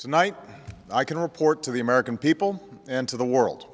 Tonight, I can report to the American people and to the world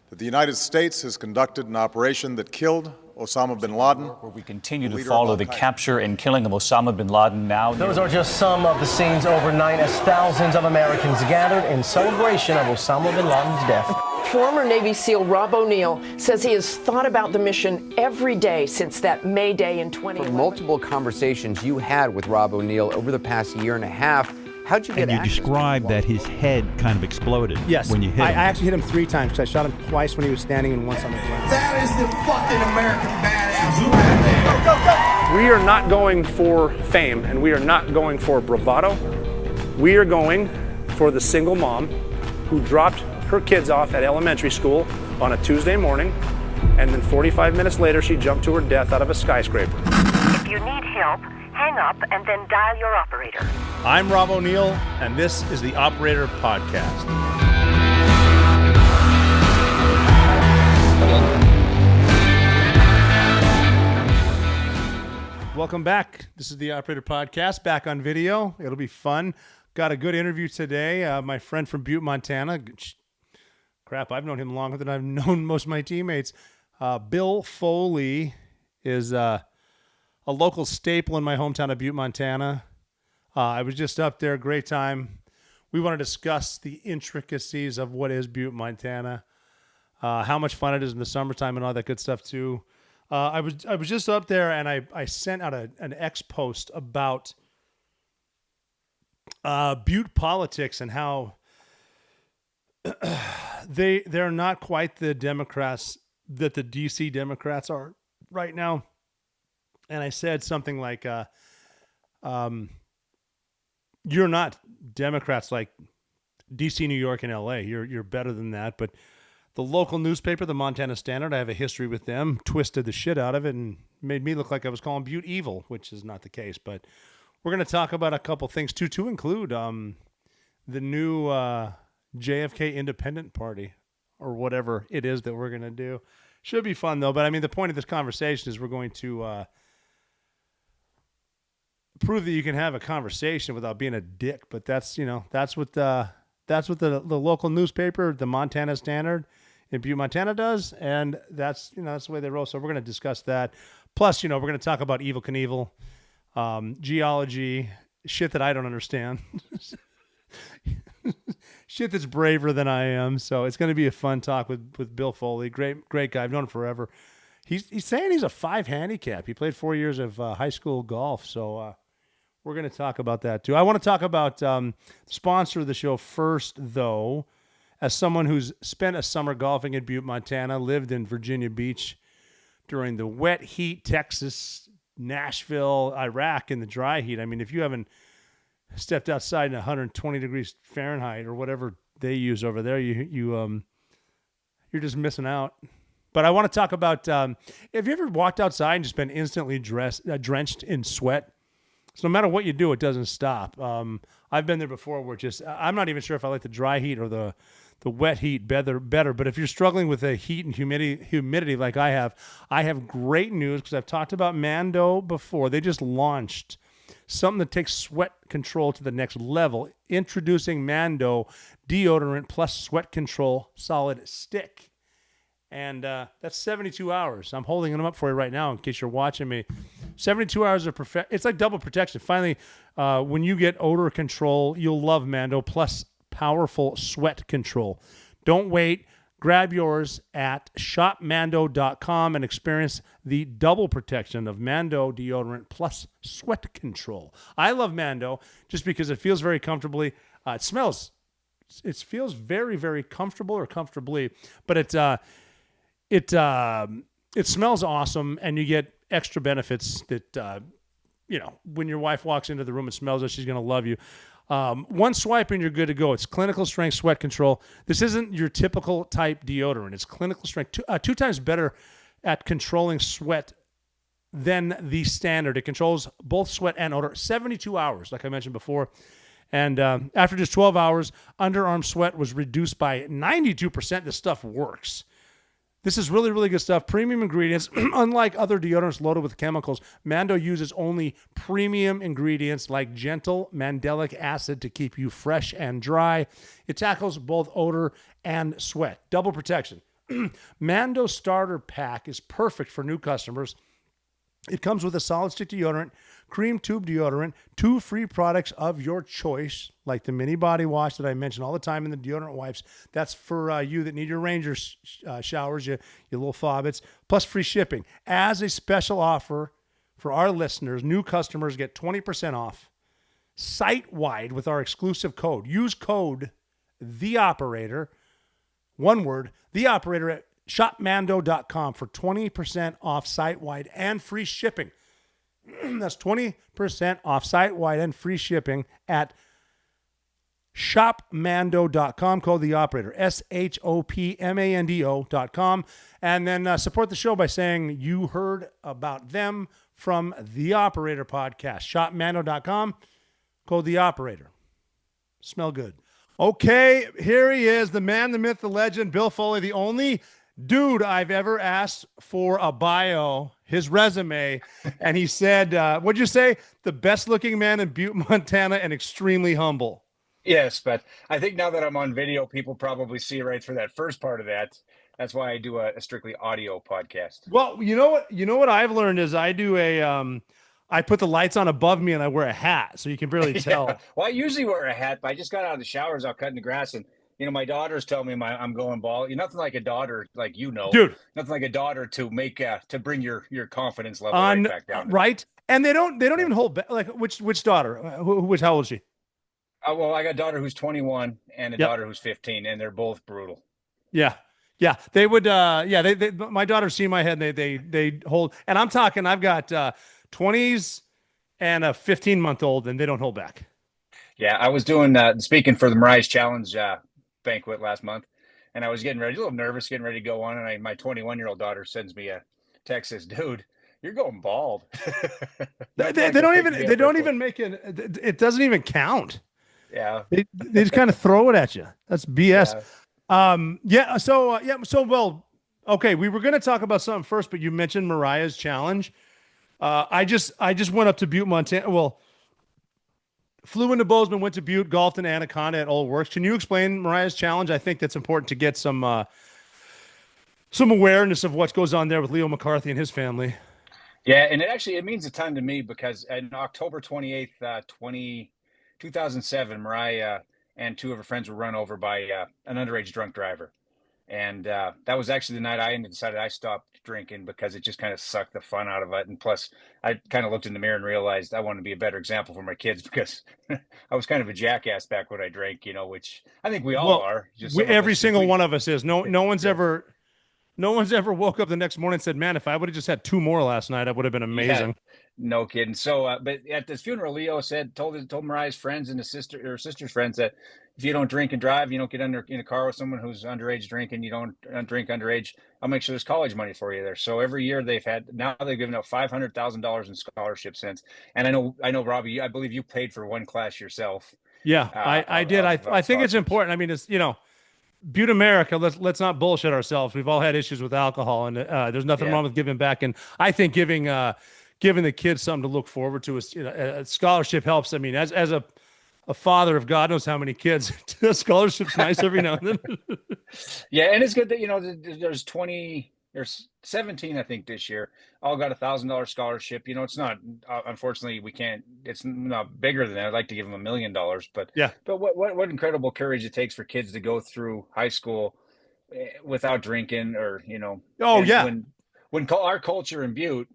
that the United States has conducted an operation that killed Osama bin Laden. Where we continue to follow the capture and killing of Osama bin Laden now. Those are just some of the scenes overnight as thousands of Americans gathered in celebration of Osama bin Laden's death. Former Navy SEAL Rob O'Neill says he has thought about the mission every day since that May Day in 2011. For multiple conversations you had with Rob O'Neill over the past year and a half, how'd you get access? And you described that his head kind of exploded when you hit him. I actually hit him 3 times because I shot him twice when he was standing and once on the ground. That is the fucking American badass right there. We are not going for fame and we are not going for bravado. We are going for the single mom who dropped her kids off at elementary school on a Tuesday morning, and then 45 minutes later she jumped to her death out of a skyscraper. If you need help, hang up and then dial your operator. I'm Rob O'Neill, and this is the Operator Podcast. Welcome back. This is the Operator Podcast, back on video. It'll be fun. Got a good interview today. My friend from Butte, Montana. Crap, I've known him longer than I've known most of my teammates. Bill Foley is a local staple in my hometown of Butte, Montana. I was just up there, great time. We want to discuss the intricacies of what is Butte, Montana, how much fun it is in the summertime and all that good stuff too. I was just up there and I sent out an X post about Butte politics and how they're not quite the Democrats that the DC Democrats are right now. And I said something like, you're not Democrats like DC, New York, and LA. You're better than that. But the local newspaper, the Montana Standard, I have a history with them, twisted the shit out of it and made me look like I was calling Butte evil, which is not the case. But we're going to talk about a couple things too, to include the new JFK Independent Party or whatever it is that we're going to do. Should be fun though. But I mean, the point of this conversation is we're going to prove that you can have a conversation without being a dick. But that's what the local newspaper, the Montana Standard in Butte, Montana does. And that's the way they roll. So we're going to discuss that. Plus, we're going to talk about Evel Knievel, geology, shit that I don't understand. Shit that's braver than I am. So it's going to be a fun talk with Bill Foley. Great guy. I've known him forever. He's saying he's a 5 handicap. He played 4 years of high school golf. So we're going to talk about that too. I want to talk about the sponsor of the show first, though. As someone who's spent a summer golfing in Butte, Montana, lived in Virginia Beach during the wet heat, Texas, Nashville, Iraq in the dry heat. I mean, if you haven't stepped outside in 120 degrees Fahrenheit or whatever they use over there, you're just missing out. But I want to talk about, have you ever walked outside and just been instantly drenched in sweat? So no matter what you do, it doesn't stop. I've been there before where I'm not even sure if I like the dry heat or the wet heat better. But if you're struggling with the heat and humidity like I have great news because I've talked about Mando before. They just launched something that takes sweat control to the next level. Introducing Mando deodorant plus sweat control solid stick. And that's 72 hours. I'm holding them up for you right now in case you're watching me. 72 hours of it's like double protection. Finally, when you get odor control, you'll love Mando plus powerful sweat control. Don't wait. Grab yours at shopmando.com and experience the double protection of Mando deodorant plus sweat control. I love Mando just because it feels very comfortably. It feels very, very comfortable or comfortably, but it smells awesome and you get extra benefits that, when your wife walks into the room and smells it, she's going to love you. One swipe and you're good to go. It's clinical strength sweat control. This isn't your typical type deodorant. It's clinical strength, 2 times better at controlling sweat than the standard. It controls both sweat and odor. 72 hours, like I mentioned before. And after just 12 hours, underarm sweat was reduced by 92%. This stuff works. This is really, really good stuff. Premium ingredients. Unlike other deodorants loaded with chemicals, Mando uses only premium ingredients like gentle mandelic acid to keep you fresh and dry. It tackles both odor and sweat. Double protection. Mando Starter Pack is perfect for new customers. It comes with a solid stick deodorant, cream tube deodorant, 2 free products of your choice, like the mini body wash that I mention all the time in the deodorant wipes. That's for you that need your Ranger showers, your little fobbits, plus free shipping. As a special offer for our listeners, new customers get 20% off site-wide with our exclusive code. Use code THEOPERATOR, one word, THEOPERATOR at shopmando.com for 20% off site-wide and free shipping. That's 20% off site-wide and free shipping at shopmando.com. Code the operator, SHOPMANDO.com. And then support the show by saying you heard about them from the Operator Podcast. Shopmando.com. Code the operator. Smell good. Okay, here he is, the man, the myth, the legend, Bill Foley, the only dude I've ever asked for a bio, his resume, and he said, what'd you say? The best looking man in Butte, Montana, and extremely humble. Yes, but I think now that I'm on video, people probably see right through that first part of that. That's why I do a strictly audio podcast. Well, you know what I've learned is I do I put the lights on above me and I wear a hat, so you can barely tell. Yeah. Well, I usually wear a hat, but I just got out of the showers out cutting the grass, and my daughters tell me I'm going bald. You're nothing like a daughter, like dude. Nothing like a daughter to make to bring your confidence level right back down. Right, and they don't even hold back. Like which daughter? How old is she? Well, I got a daughter who's 21 and a daughter who's 15, and they're both brutal. Yeah. They would. They my daughters see my head. And they hold, and I'm talking. I've got 20s and a 15-month-old, and they don't hold back. Yeah, I was doing speaking for the Mariah's Challenge banquet last month, and I was getting ready, a little nervous, getting ready to go on, and my 21-year-old daughter sends me a text, says, "Dude, you're going bald." they don't even make it. It doesn't even count. Yeah, they just kind of throw it at you. That's BS. Yeah. Okay. We were going to talk about something first, but you mentioned Mariah's Challenge. I just went up to Butte, Montana. Well, flew into Bozeman, went to Butte, golfed in Anaconda at Old Works. Can you explain Mariah's Challenge? I think that's important to get some awareness of what goes on there with Leo McCarthy and his family. Yeah, and it means a ton to me because on October 28th, 2007, Mariah and 2 of her friends were run over by an underage drunk driver. And that was actually the night I decided I stopped drinking because it just kind of sucked the fun out of it. And plus, I kind of looked in the mirror and realized I wanted to be a better example for my kids because I was kind of a jackass back when I drank, which I think we all are. Every single one of us is. No one's ever woke up the next morning and said, "Man, if I would have just had 2 more last night, that would have been amazing." Yeah, no kidding. So, but at this funeral, Leo told Mariah's friends and her sister's friends that if you don't drink and drive, you don't get in a car with someone who's underage drinking, you don't drink underage, I'll make sure there's college money for you there. So every year they've given out $500,000 in scholarships since. And I know, Robbie, I believe you paid for one class yourself. Yeah, I did. I think it's important. I mean, it's, Butte America, let's not bullshit ourselves. We've all had issues with alcohol, and there's nothing wrong with giving back. And I think giving the kids something to look forward to is, a scholarship helps. I mean, as a father of God knows how many kids, a scholarship's nice every now and then. Yeah, and it's good that there's 17, I think, this year. All got $1,000 scholarship. It's not, unfortunately, it's not bigger than that. I'd like to give them $1 million, but yeah. But what incredible courage it takes for kids to go through high school without drinking or, Oh, yeah. When our culture in Butte,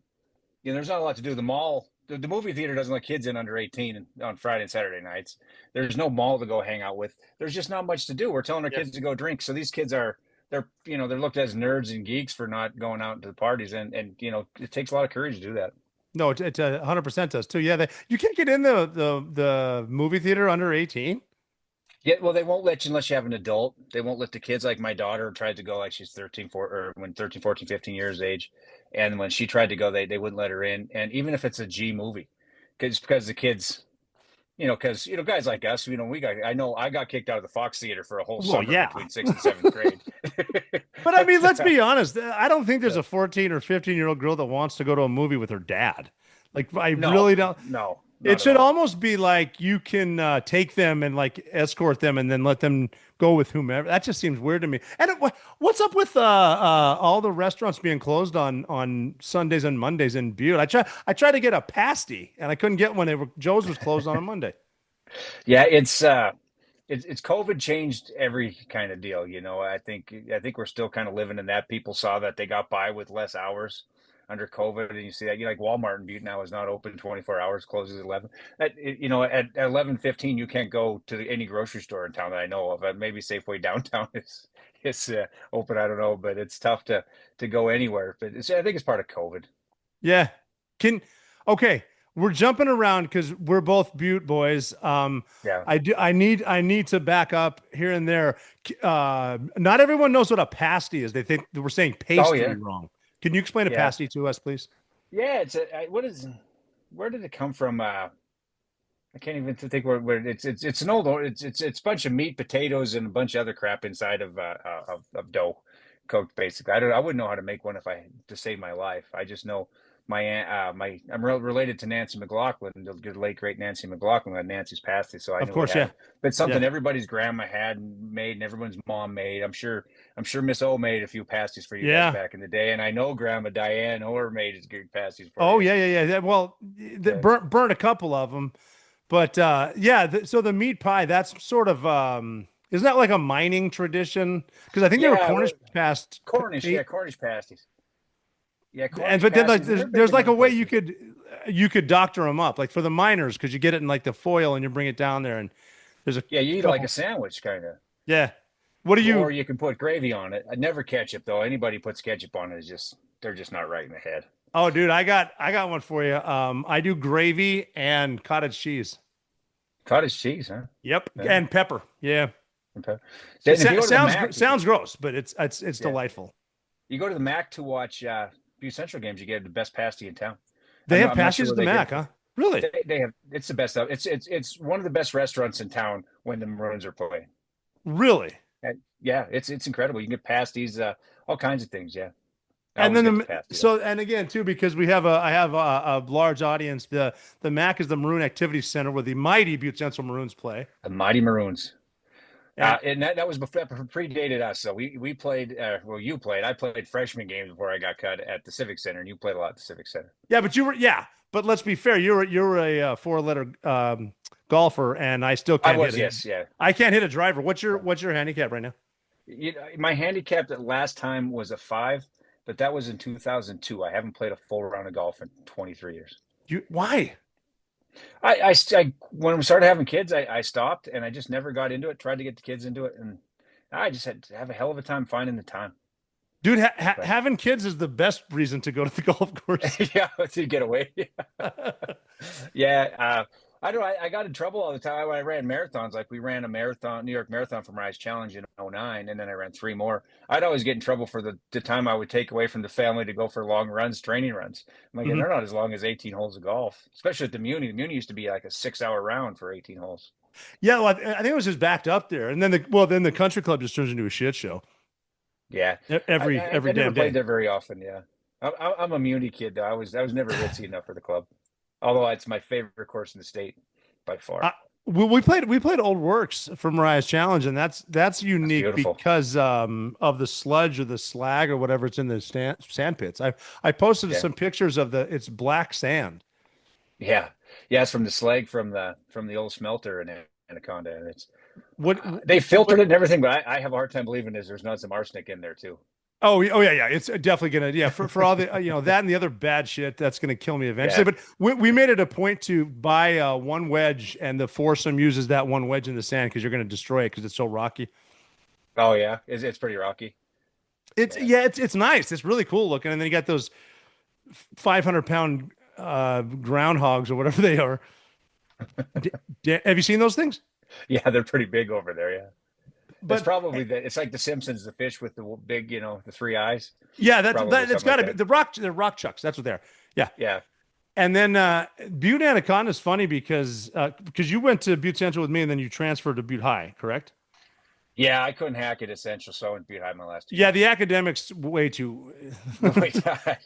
there's not a lot to do. The mall, the movie theater doesn't let kids in under 18 on Friday and Saturday nights. There's no mall to go hang out with. There's just not much to do. We're telling our kids to go drink. So these kids they're looked at as nerds and geeks for not going out to the parties. And it takes a lot of courage to do that. No, it 100% does too. Yeah. You can't get in the movie theater under 18. Yeah. Well, they won't let you unless you have an adult. They won't let the kids, like my daughter tried to go, like she's 13, 14, 15 years age. And when she tried to go, they wouldn't let her in. And even if it's a G movie, because the kids, because guys like us, I got kicked out of the Fox Theater for a whole summer between 6th and 7th grade. But I mean, let's be honest. I don't think there's a 14 or 15-year-old girl that wants to go to a movie with her dad. Like, I really don't. No. It should almost be like you can take them and like escort them and then let them go with whomever. That just seems weird to me. And what's up with all the restaurants being closed on Sundays and Mondays in Butte? I tried to get a pasty and I couldn't get one. Joe's was closed on a Monday. Yeah, it's COVID changed every kind of deal. I think we're still kind of living in that. People saw that they got by with less hours under COVID, and you see that like Walmart in Butte now is not open 24 hours, closes at 11. At 11:15 you can't go to any grocery store in town that I know of. Maybe Safeway downtown is open. I don't know, but it's tough to go anywhere. But I think it's part of COVID. Yeah. Okay. We're jumping around because we're both Butte boys. Yeah. I need to back up here and there. Not everyone knows what a pasty is. They think we're saying pastry wrong. Can you explain a pasty to us, please? Yeah, where did it come from? I can't even think where it's an old it's a bunch of meat, potatoes, and a bunch of other crap inside of dough, cooked basically. I wouldn't know how to make one to save my life. I just know my aunt, I'm related to Nancy McLaughlin, the late great Nancy McLaughlin, had Nancy's pasty. So I of course, yeah. But it's something everybody's grandma had made and everyone's mom made. I'm sure Miss O made a few pasties for you guys back in the day, and I know Grandma Diane Orr made his good pasties for you. Yeah. Well, burnt a couple of them, but so the meat pie, that's sort of isn't that like a mining tradition? Because I think they were Cornish pasties. Cornish pasties. Yeah, but then there's like a way you could doctor them up, like for the miners, because you get it in like the foil and you bring it down there, and there's a you eat like a sandwich kind of. Yeah. What do you? Or you can put gravy on it. I never ketchup though. Anybody puts ketchup on it they're just not right in the head. Oh, dude, I got one for you. I do gravy and cottage cheese. Cottage cheese, huh? Yep, yeah. And pepper. Yeah. And pepper. Sounds gross, but it's delightful. You go to the Mac to watch Butte Central games, you get the best pasty in town. They have pasties at the Mac, huh? Really? They have. It's the best. It's one of the best restaurants in town when the Maroons are playing. Really? Yeah, it's incredible. You can get pasties, all kinds of things. Yeah. And then and again too, because I have a large audience. The Mac is the Maroon Activity Center where the mighty Butte Central Maroons play. The mighty Maroons. And that was predated us. So we played. You played. I played freshman games before I got cut at the Civic Center, and you played a lot at the Civic Center. Yeah, but you were. Yeah, but let's be fair. You're a 4-letter golfer, and I still can't. I can't hit a driver. What's your handicap right now? My handicap that last time was a 5, but that was in 2002. I haven't played a full round of golf in 23 years. Why? I when we started having kids, I stopped and I just never got into it. Tried to get the kids into it, and I just had to have a hell of a time finding the time. Dude, having kids is the best reason to go to the golf course. Yeah, to get away. Yeah. I don't know. I got in trouble all the time when I ran marathons. Like we ran a marathon, New York Marathon from Rise Challenge in 2009, and then I ran 3 more. I'd always get in trouble for the time I would take away from the family to go for long runs, training runs. I'm like, they're not as long as 18 holes of golf, especially at the Muni. The Muni used to be like a 6-hour round for 18 holes. Yeah, well, I think it was just backed up there, and then the country club just turns into a shit show. Yeah, every I damn never day. Played there very often. Yeah, I'm a Muni kid though. I was never ritzy enough for the club, although it's my favorite course in the state by far. We played Old Works from Mariah's Challenge, and that's unique because of the sludge or the slag or whatever it's in the sand pits. I posted some pictures of it's black sand. Yeah, it's from the slag from the old smelter in Anaconda, and it's they filtered it and everything, but I have a hard time believing there's not some arsenic in there too. Oh yeah. It's definitely gonna for all the that and the other bad shit that's gonna kill me eventually. Yeah. But we made it a point to buy one wedge, and the foursome uses that one wedge in the sand because you're gonna destroy it because it's so rocky. Oh yeah, it's pretty rocky. It's nice. It's really cool looking, and then you got those 500-pound groundhogs or whatever they are. Have you seen those things? Yeah, they're pretty big over there. Yeah. But it's probably it's like the Simpsons, the fish with the big, the 3 eyes. Yeah, it's got to be the rock chucks. That's what they are. Yeah. Yeah. And then Butte Anaconda is funny because you went to Butte Central with me and then you transferred to Butte High, correct? Yeah, I couldn't hack it essential, so I went behind my last 2 Yeah, years. the academics way too. Wait, I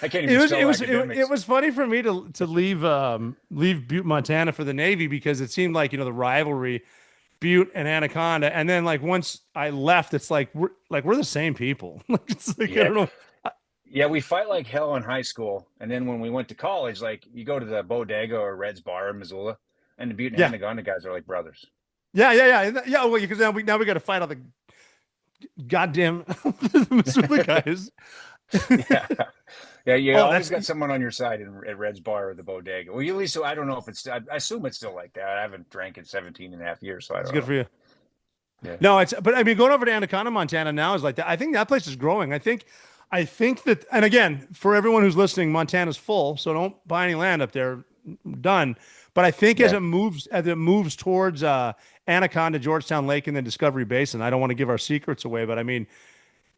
can't even spell academics. It was funny for me to leave Butte, Montana for the Navy because it seemed like the rivalry, Butte and Anaconda, and then like once I left, it's like we're the same people. It's like I Yeah. don't know. Yeah, we fight like hell in high school, and then when we went to college, like you go to the Bodega or Red's Bar in Missoula, and the Butte and Yeah, Anaconda guys are like brothers. yeah. Well, because now we got to fight all the goddamn Missoula guys. Yeah, yeah. You Oh, always that's got someone on your side at Red's Bar or the Bodega. Well, at least I don't know if it's. I assume it's still like that. I haven't drank in 17 and a half years, so I it's don't good know. for you. Yeah. No, but I mean, going over to Anaconda, Montana now is like that. I think that place is growing. I think that, and again, for everyone who's listening, Montana's full, so don't buy any land up there. Done. But I think as it moves towards Anaconda, Georgetown Lake, and then Discovery Basin, I don't want to give our secrets away, but I mean,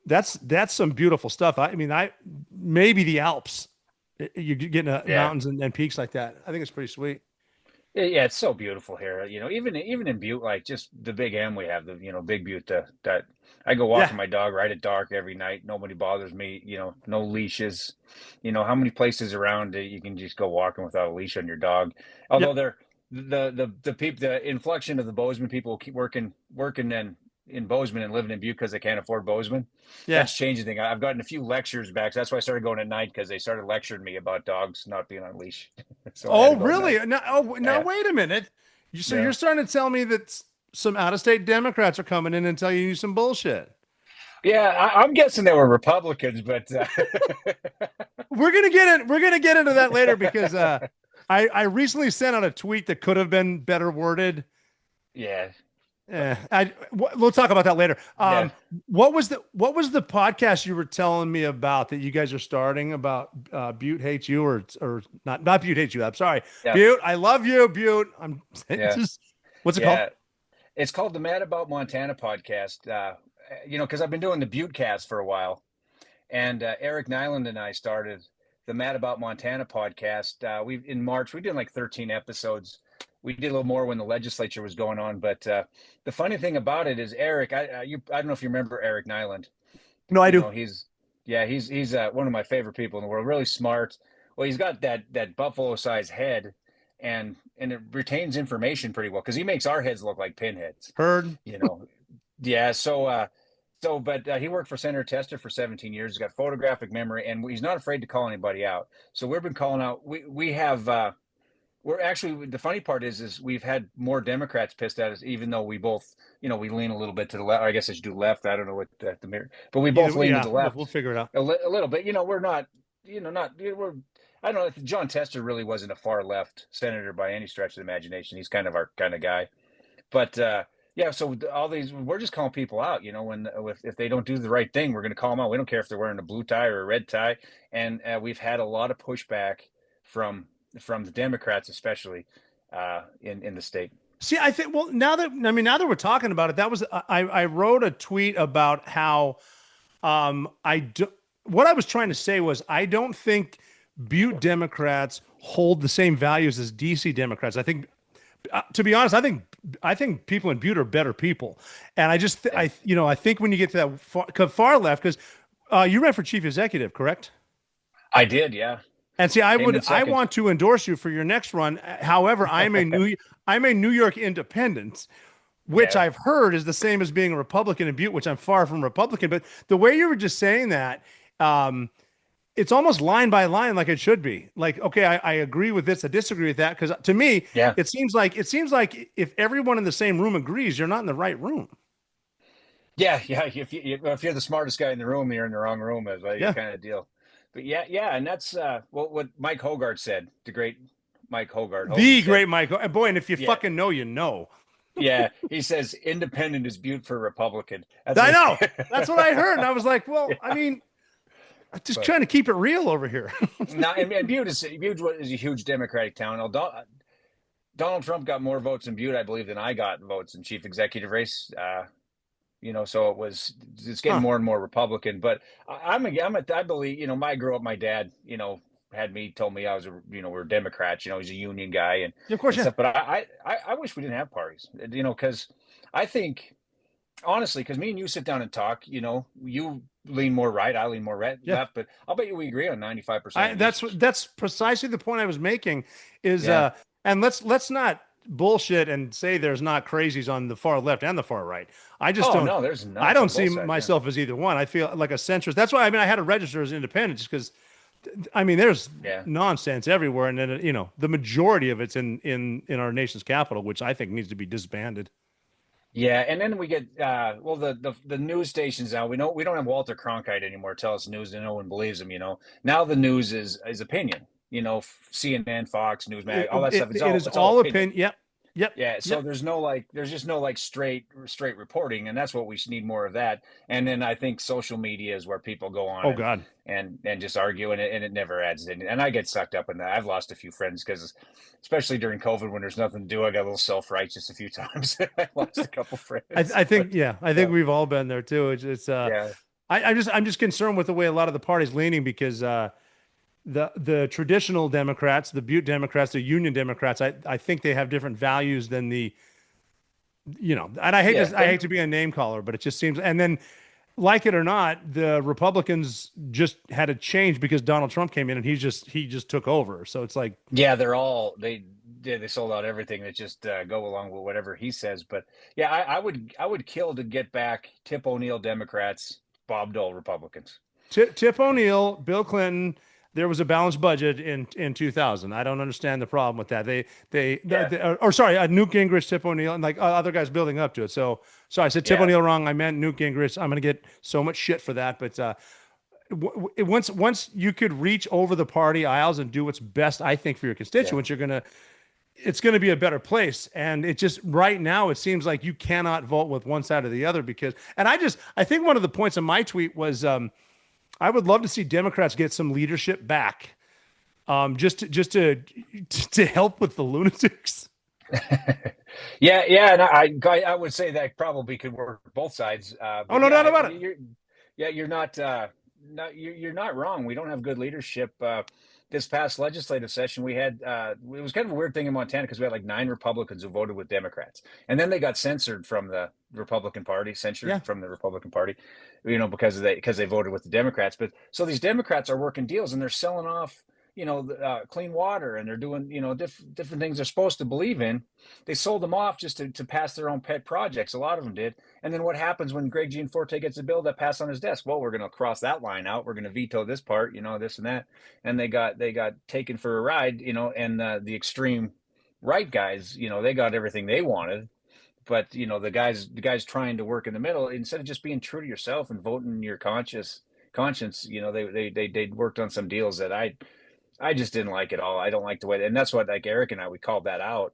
that's some beautiful stuff. I mean, maybe the Alps. You're getting mountains and peaks like that. I think it's pretty sweet. Yeah, it's so beautiful here. Even in Butte, like just the Big M we have, the Big Butte. That I go Yeah. walking my dog right at dark every night. Nobody bothers me. No leashes. How many places around you can just go walking without a leash on your dog. Although they're the inflection of the Bozeman people keep working in Bozeman and living in Butte because they can't afford Bozeman. Yeah. That's changing thing. I've gotten a few lectures back. So that's why I started going at night because they started lecturing me about dogs not being on a leash. So I had to go at Really? night. Now Yeah. wait a minute. So Yeah. you're starting to tell me that some out-of-state Democrats are coming in and telling you some bullshit. Yeah, I'm guessing they were Republicans, but We're gonna get into that later because I recently sent out a tweet that could have been better worded. yeah. We'll talk about that later. Yeah. What was the podcast you were telling me about that you guys are starting about Butte hates you or not Butte hates you. I'm sorry. Yeah. Butte, I love you, Butte. Yeah. What's it called? It's called the Mad About Montana podcast. Because I've been doing the Butte cast for a while, and Eric Nyland and I started the Mad About Montana podcast. In March we did like 13 episodes. We did a little more when the legislature was going on, but the funny thing about it is Eric. I don't know if you remember Eric Nyland. No, I do. He's one of my favorite people in the world. Really smart. Well, he's got that buffalo-sized head, and it retains information pretty well because he makes our heads look like pinheads. Heard. Yeah. But he worked for Senator Tester for 17 years. He's got photographic memory, and he's not afraid to call anybody out. So we've been calling out. We have. We're actually, the funny part is we've had more Democrats pissed at us, even though we both, we lean a little bit to the left. I guess I should do left. I don't know what the mirror, but we both lean to the left. We'll figure it out a little bit. We're not, I don't know if John Tester really wasn't a far left senator by any stretch of the imagination. He's kind of our kind of guy, but yeah. So all these, we're just calling people out. If they don't do the right thing, we're going to call them out. We don't care if they're wearing a blue tie or a red tie, and we've had a lot of pushback from the Democrats, especially in the state. See, I think, well, now that we're talking about it, I wrote a tweet about how what I was trying to say was, I don't think Butte Democrats hold the same values as DC Democrats. I think, to be honest, I think people in Butte are better people. And I just, I think when you get to that far left, because you ran for chief executive, correct? I did. Yeah. And see, I want to endorse you for your next run. However, I'm a New York independent, which I've heard is the same as being a Republican in Butte, which I'm far from Republican. But the way you were just saying that, it's almost line by line, like it should be. Like, okay, I agree with this, I disagree with that, because to me, it seems like if everyone in the same room agrees, you're not in the right room. Yeah. If you're the smartest guy in the room, you're in the wrong room, is kind of deal. But yeah, and that's what Mike Hogarth said. The great Mike Hogarth. Great Mike. Boy, and if you fucking know, you know. Yeah, he says independent is Butte for Republican. I know. That's what I heard, and I was like, well, I mean, I'm just trying to keep it real over here. Now, and Butte is a huge Democratic town. Donald Trump got more votes in Butte, I believe, than I got votes in chief executive race. So it's getting more and more Republican, but I believe, I grew up, my dad, told me I was we're Democrats, he's a union guy and of course, stuff, but I wish we didn't have parties, because I think honestly, because me and you sit down and talk, you lean more right, I lean more Yeah. left, but I'll bet you we agree on 95% of issues. That's precisely the point I was making. Is Yeah. and let's not bullshit and say there's not crazies on the far left and the far right. I just Oh don't. no, there's I nuts don't on see both sides. myself as either one. I feel like a centrist. That's why I had to register as independent, just because. I mean, there's Yeah. nonsense everywhere, and then the majority of it's in our nation's capital, which I think needs to be disbanded. Yeah, and then we get the news stations now. We don't have Walter Cronkite anymore tell us news and no one believes him. Now the news is opinion. CNN, Fox, Newsmax, all that stuff. It is It's all all opinion. opinion. Yep. Yeah, so there's just no straight reporting, and that's what we need more of that. And then I think social media is where people go on Oh God. and just argue, and it never adds in. And I get sucked up in that. I've lost a few friends because, especially during COVID when there's nothing to do, I got a little self-righteous a few times. I lost a couple friends. I think we've all been there too. It's yeah. I'm just concerned with the way a lot of the party's leaning, because the traditional Democrats, the Butte Democrats, the Union Democrats, I think they have different values than the, and I hate to be a name caller, but it just seems, and then like it or not, the Republicans just had a change because Donald Trump came in and he just took over. So it's like, yeah, they sold out everything that just go along with whatever he says. But yeah, I would kill to get back Tip O'Neill Democrats, Bob Dole Republicans. Tip O'Neill, Bill Clinton. There was a balanced budget in 2000. I don't understand the problem with that. Newt Gingrich, Tip O'Neill, and like other guys building up to it. So I said Tip O'Neill wrong. I meant Newt Gingrich. I'm going to get so much shit for that. But once you could reach over the party aisles and do what's best, I think, for your constituents, it's going to be a better place. And it just right now, it seems like you cannot vote with one side or the other I think one of the points of my tweet was, I would love to see Democrats get some leadership back, just to help with the lunatics. yeah, and I would say that probably could work both sides. No doubt about it. You're not wrong. We don't have good leadership. This past legislative session, we had it was kind of a weird thing in Montana because we had like 9 Republicans who voted with Democrats, and then they got censored from the Republican Party, because they voted with the Democrats. But so these Democrats are working deals and they're selling off, clean water, and they're doing, different things they're supposed to believe in. They sold them off just to pass their own pet projects. A lot of them did. And then what happens when Greg Gianforte gets a bill that passed on his desk? Well, we're going to cross that line out. We're going to veto this part, this and that. And they got taken for a ride, and the extreme right guys, they got everything they wanted. But, the guys trying to work in the middle, instead of just being true to yourself and voting your conscience, they worked on some deals that I just didn't like at all. I don't like the way, and that's what, like Eric and I, we called that out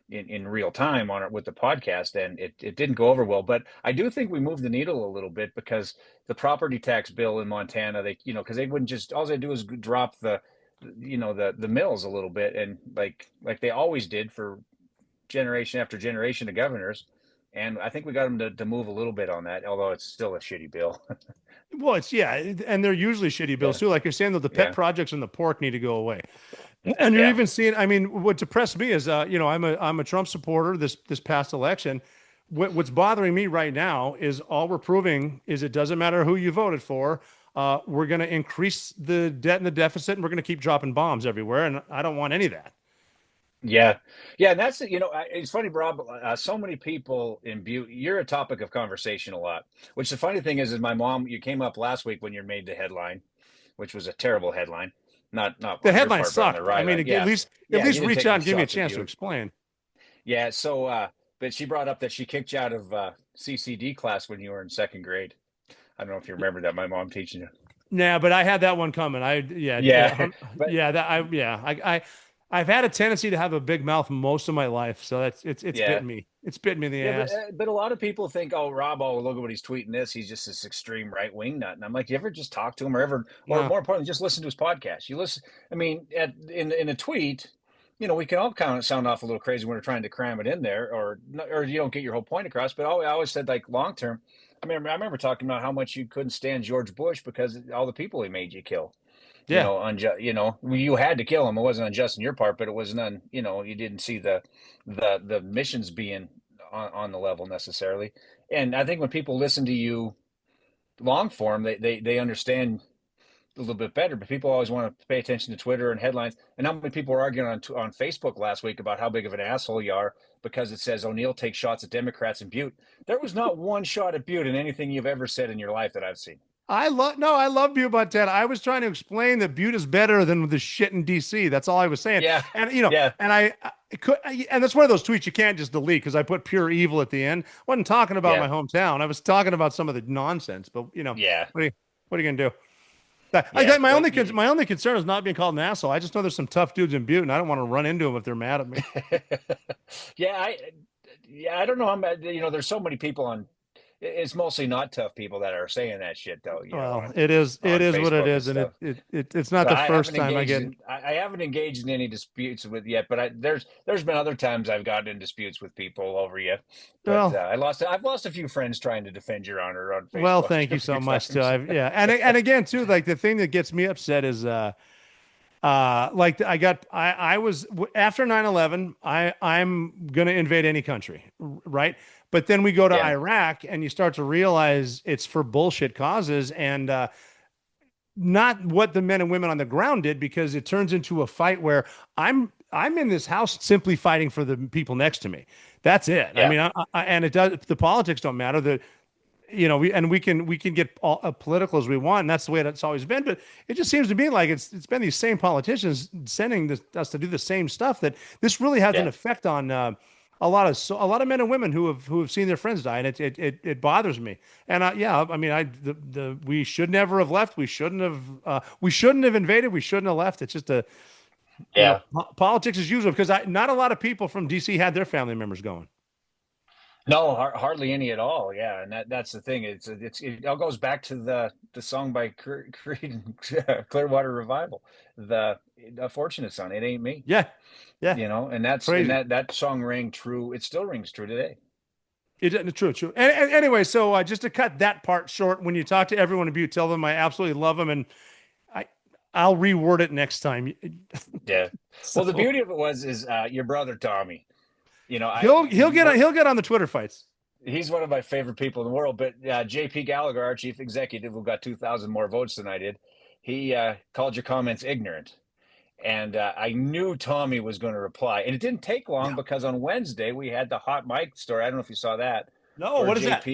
in real time on it with the podcast, and it didn't go over well. But I do think we moved the needle a little bit, because the property tax bill in Montana, because they wouldn't just, all they do is drop the mills a little bit, and like they always did for generation after generation of governors. And I think we got them to move a little bit on that, although it's still a shitty bill. Well, and they're usually shitty bills too. Like you're saying, though, the pet projects and the pork need to go away. And you're even seeing, I mean, what depressed me is, I'm a Trump supporter this past election. What's bothering me right now is all we're proving is it doesn't matter who you voted for. We're going to increase the debt and the deficit, and we're going to keep dropping bombs everywhere. And I don't want any of that. Yeah. And that's, it's funny, Rob, so many people in Butte, you're a topic of conversation a lot, which the funny thing is my mom, you came up last week when you made the headline, which was a terrible headline. Not the headline sucked. Right, I mean, at least reach out and give me a chance to explain. Yeah. So, but she brought up that she kicked you out of CCD class when you were in 2nd grade. I don't know if you remember that. My mom teaching you. Yeah, but I had that one coming. I've had a tendency to have a big mouth most of my life, so it's bitten me. It's bitten me in the ass. But a lot of people think, oh, Rob, look at what he's tweeting this. He's just this extreme right wing nut. And I'm like, you ever just talk to him, or more importantly, just listen to his podcast? You listen. I mean, in a tweet, we can all kind of sound off a little crazy when we're trying to cram it in there, or you don't get your whole point across. But I always said, like, long term. I remember talking about how much you couldn't stand George Bush because of all the people he made you kill. Yeah. You had to kill him. It wasn't unjust on your part, but it wasn't you didn't see the missions being on the level necessarily. And I think when people listen to you long form, they understand a little bit better. But people always want to pay attention to Twitter and headlines. And how many people were arguing on Facebook last week about how big of an asshole you are because it says O'Neill takes shots at Democrats in Butte. There was not one shot at Butte in anything you've ever said in your life that I've seen. I love Butte, Montana. I was trying to explain that Butte is better than the shit in DC. That's all I was saying. Yeah. And and that's one of those tweets you can't just delete because I put pure evil at the end. I wasn't talking about my hometown. I was talking about some of the nonsense. But what are you gonna do? My only concern is not being called an asshole. I just know there's some tough dudes in Butte, and I don't want to run into them if they're mad at me. I don't know. There's so many people on. It's mostly not tough people that are saying that shit, though. It is what it is, and it's not the first time I get. I haven't engaged in any disputes with yet, but there's been other times I've gotten in disputes with people over you. But I've lost a few friends trying to defend your honor on Facebook. Well, thank you so much too. And again too, like the thing that gets me upset is I was after 9/11, I'm going to invade any country, right? But then we go to Iraq and you start to realize it's for bullshit causes and not what the men and women on the ground did, because it turns into a fight where I'm in this house simply fighting for the people next to me. That's it. Yeah. I mean, and it does. The politics don't matter. We can get political as we want, and that's the way it's always been. But it just seems to me like it's been these same politicians sending us to do the same stuff. That this really has an effect on a lot of men and women who have seen their friends die, and it bothers me. And we should never have left. We shouldn't have invaded. We shouldn't have left. It's just politics as usual, because not a lot of people from DC had their family members going. No, hardly any at all. Yeah, and that's the thing. It all goes back to the song by Creed, Clearwater Revival, the Fortunate Son. It ain't me. Yeah. And that song rang true. It still rings true today. True. And anyway, so just to cut that part short, when you talk to everyone in Butte, tell them I absolutely love them, and I'll reword it next time. Yeah. Well, the beauty of it is your brother Tommy. He'll get on the Twitter fights. He's one of my favorite people in the world. But JP Gallagher, our chief executive, who got 2,000 more votes than I did, he called your comments ignorant. And I knew Tommy was going to reply. And it didn't take long because on Wednesday we had the hot mic story. I don't know if you saw that. No, what is that?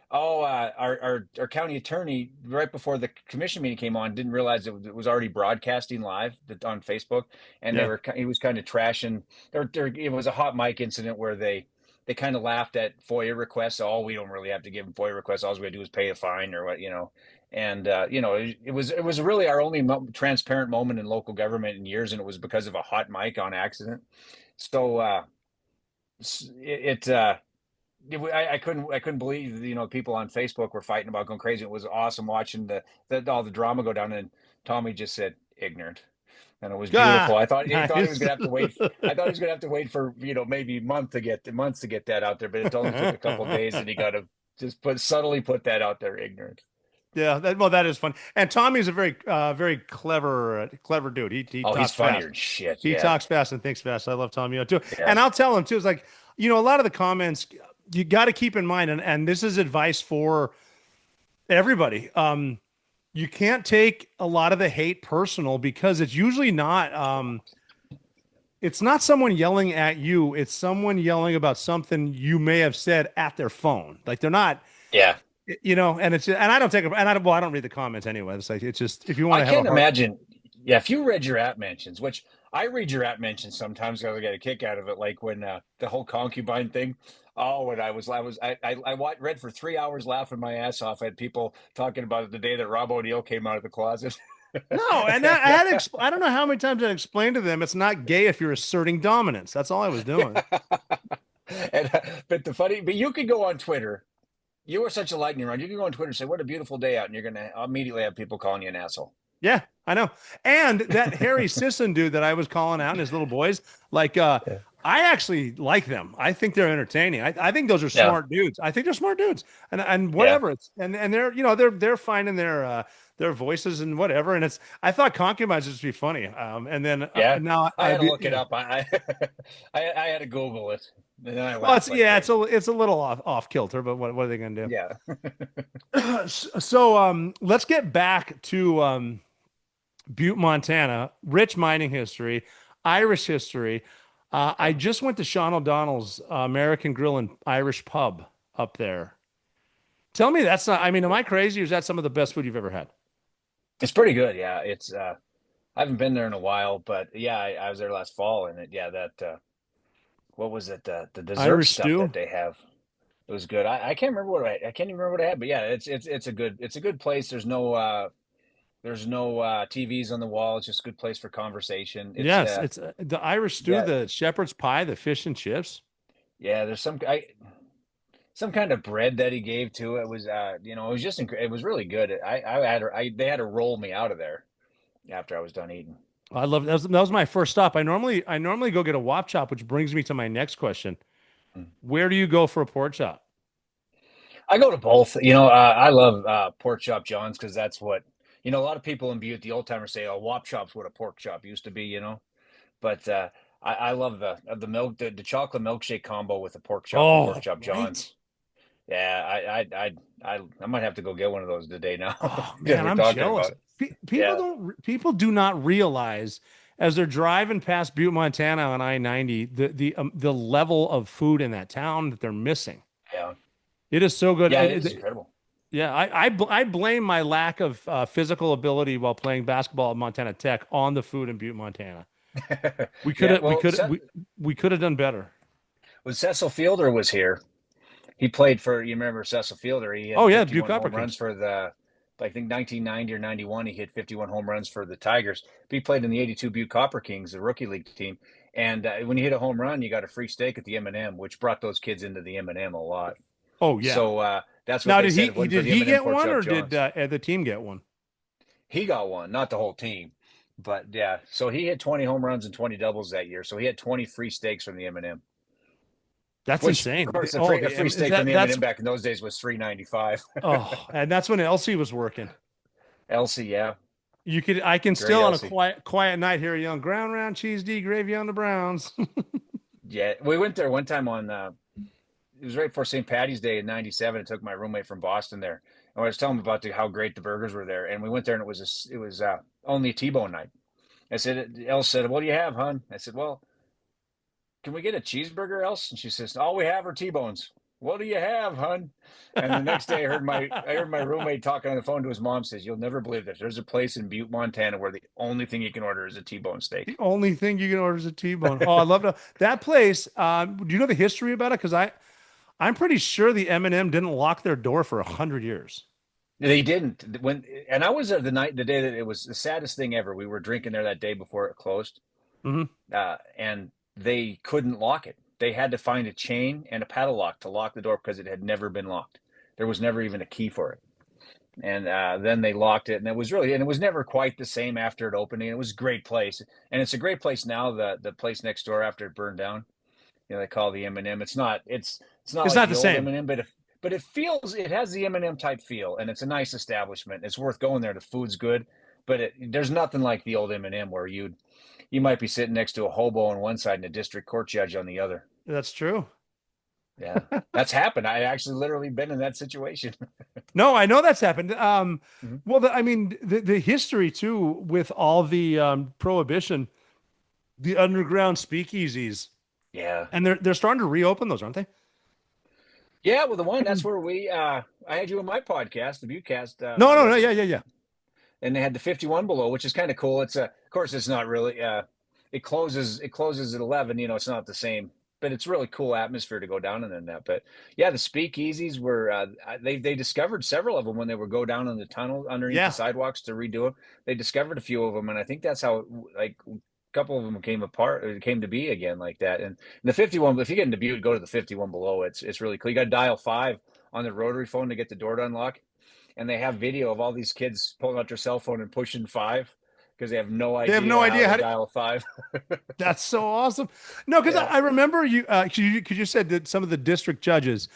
Our county attorney, right before the commission meeting came on, didn't realize it was already broadcasting live on Facebook, and he was kind of trashing. It was a hot mic incident where they kind of laughed at FOIA requests. Oh, we don't really have to give them FOIA requests. All we do is pay a fine or what, And it was really our only transparent moment in local government in years, and it was because of a hot mic on accident. So I couldn't believe people on Facebook were fighting about going crazy. It was awesome watching all the drama go down, and Tommy just said ignorant, and it was beautiful. I thought he was going to have to wait. I thought he was going to have to wait for maybe months to get that out there, but it only took a couple of days, and he got to just subtly put that out there, ignorant. Yeah, that is fun. And Tommy's a very clever dude. He talks he's funnier fast. Than shit. He talks fast and thinks fast. I love Tommy too. Yeah. And I'll tell him too. It's like a lot of the comments you got to keep in mind, and this is advice for everybody. You can't take a lot of the hate personal, because it's usually not. It's not someone yelling at you. It's someone yelling about something you may have said at their phone. Like they're not. Yeah. And it's, and I don't take it, and I don't read the comments anyway. It's like, it's just, if you want to have I can't imagine. Yeah. If you read your app mentions, which I read your app mentions sometimes because I get a kick out of it. Like when the whole concubine thing. Oh, and I read for 3 hours laughing my ass off at people talking about the day that Rob O'Neill came out of the closet. No, and I don't know how many times I explained to them it's not gay if you're asserting dominance. That's all I was doing. But you could go on Twitter. You are such a lightning rod. You can go on Twitter and say, "What a beautiful day out," and you're going to immediately have people calling you an asshole. Yeah, I know. And that Harry Sisson dude that I was calling out and his little boys, I actually like them. I think they're entertaining. I think those are smart dudes. I think they're smart dudes. And whatever it's and they're they're finding their voices and whatever. And I thought concubines would just be funny. And then now I had to look it up. I had to Google it. And then I Well, laughed like crazy. it's a little off kilter, but what are they going to do? Yeah. So let's get back to Butte, Montana. Rich mining history, Irish history. I just went to Sean O'Donnell's American Grill and Irish Pub up there. Tell me that's not. I mean, am I crazy, or is that some of the best food you've ever had? It's pretty good. Yeah. It's I haven't been there in a while, but yeah, I was there last fall, and yeah, that what was it? The dessert Irish stuff stew. that they have. It was good. I can't remember I can't even remember what I had, but yeah, it's a good place. There's no TVs on the wall. It's just a good place for conversation. It's Yes, it's the Irish stew, yeah, the shepherd's pie, the fish and chips. yeah. There's some kind of bread that he gave to it. It was it was just it was really good. They had to roll me out of there after I was done eating. I love that was my first stop. I normally go get a wop chop, which brings me to my next question. Where do you go for a pork chop? I go to both. I love pork chop John's because that's what a lot of people in Butte, the old timers say, "Oh, wop chop's what a pork chop used to be." But I love the milk, the chocolate milkshake combo with the pork chop from Pork Oh, Chop right. John's. Yeah, I might have to go get one of those today now Oh because man, we're I'm talking jealous. about it. People Yeah, people do not realize as they're driving past Butte, Montana on I-90, the level of food in that town that they're missing. yeah, It is so good. yeah. It is incredible. Yeah, I blame my lack of physical ability while playing basketball at Montana Tech on the food in Butte, Montana. We could Yeah. have we Well, could we could have done better. when Cecil Fielder was here, he played for. You remember Cecil Fielder? He had Oh yeah, Butte 51 Copper home runs Kings. for I think 1990 or 91. He hit 51 home runs for the Tigers. But he played in the '82 Butte Copper Kings, the rookie league team. And when you hit a home run, you got a free steak at the M&M, which brought those kids into the M&M a lot. Oh yeah. So that's what Now they said. It wasn't for did the he M&M get Pork one Chop or did Johns. the team get one? He got one, not the whole team. But yeah, so he hit 20 home runs and 20 doubles that year. So he had 20 free steaks from the M&M. That's Which, insane. of course, Oh, a free is steak from the that's M&M back in those days was $3.95. oh, and that's when Elsie was working. Elsie, yeah, I can great still on a Elsie. quiet night hear a young ground round cheese D gravy on the Browns. Yeah, we went there one time on. It was right before St. Patty's Day in '97. I took my roommate from Boston there, and I was telling him about how great the burgers were there. And we went there, and it was only a T-bone night. I said, Elle said, "What do you have, hon?" I said, "Well, can we get a cheeseburger, else?" And she says, "All we have are T-bones." What do you have, hon? And the next day, I heard my roommate talking on the phone to his mom. Says, "You'll never believe this. There's a place in Butte, Montana, where the only thing you can order is a T-bone The steak." only thing you can order is a T-bone. Oh, I love that place. Do you know the history about it? Because I'm pretty sure the M&M didn't lock their door for 100 years. They didn't and I was there the day that it was the saddest thing ever. We were drinking there that day before it closed, Hmm. and they couldn't lock it. They had to find a chain and a padlock to lock the door because it had never been locked. There was never even a key for it. And then they locked it, and it was never quite the same after it opened. It was a great place, and it's a great place now. The place next door after it burned down, they call the M&M. It's not It's like not the the old same. M&M, but it has the M&M type feel, and it's a nice establishment. It's worth going there. The food's good, but there's nothing like the old M&M where you might be sitting next to a hobo on one side and a district court judge on the other. That's true. Yeah, that's happened. I actually literally been in that situation. No, I know that's happened. Mhm. Well, the history too with all the prohibition, the underground speakeasies, Yeah. and they're starting to reopen those, aren't they? Yeah, well, that's where I had you on my podcast, the Buttecast. No, yeah. And they had the 51 below, which is kind of cool. Of course, it's not really. It closes at 11. It's not the same, but it's really cool atmosphere to go down in that. But yeah, the speakeasies were. They discovered several of them when they would go down in the tunnel underneath Yeah. the sidewalks to redo them. They discovered a few of them, and I think that's how like a couple of them came apart. It came to be again like that. And the 51. If you get into Butte, go to the 51 below. It's really cool. You got to dial 5 on the rotary phone to get the door to unlock. And they have video of all these kids pulling out their cell phone and pushing 5 because they have no idea. They have no idea how to dial 5. That's so awesome. No, because Yeah. I remember you, because you said that some of the district judges,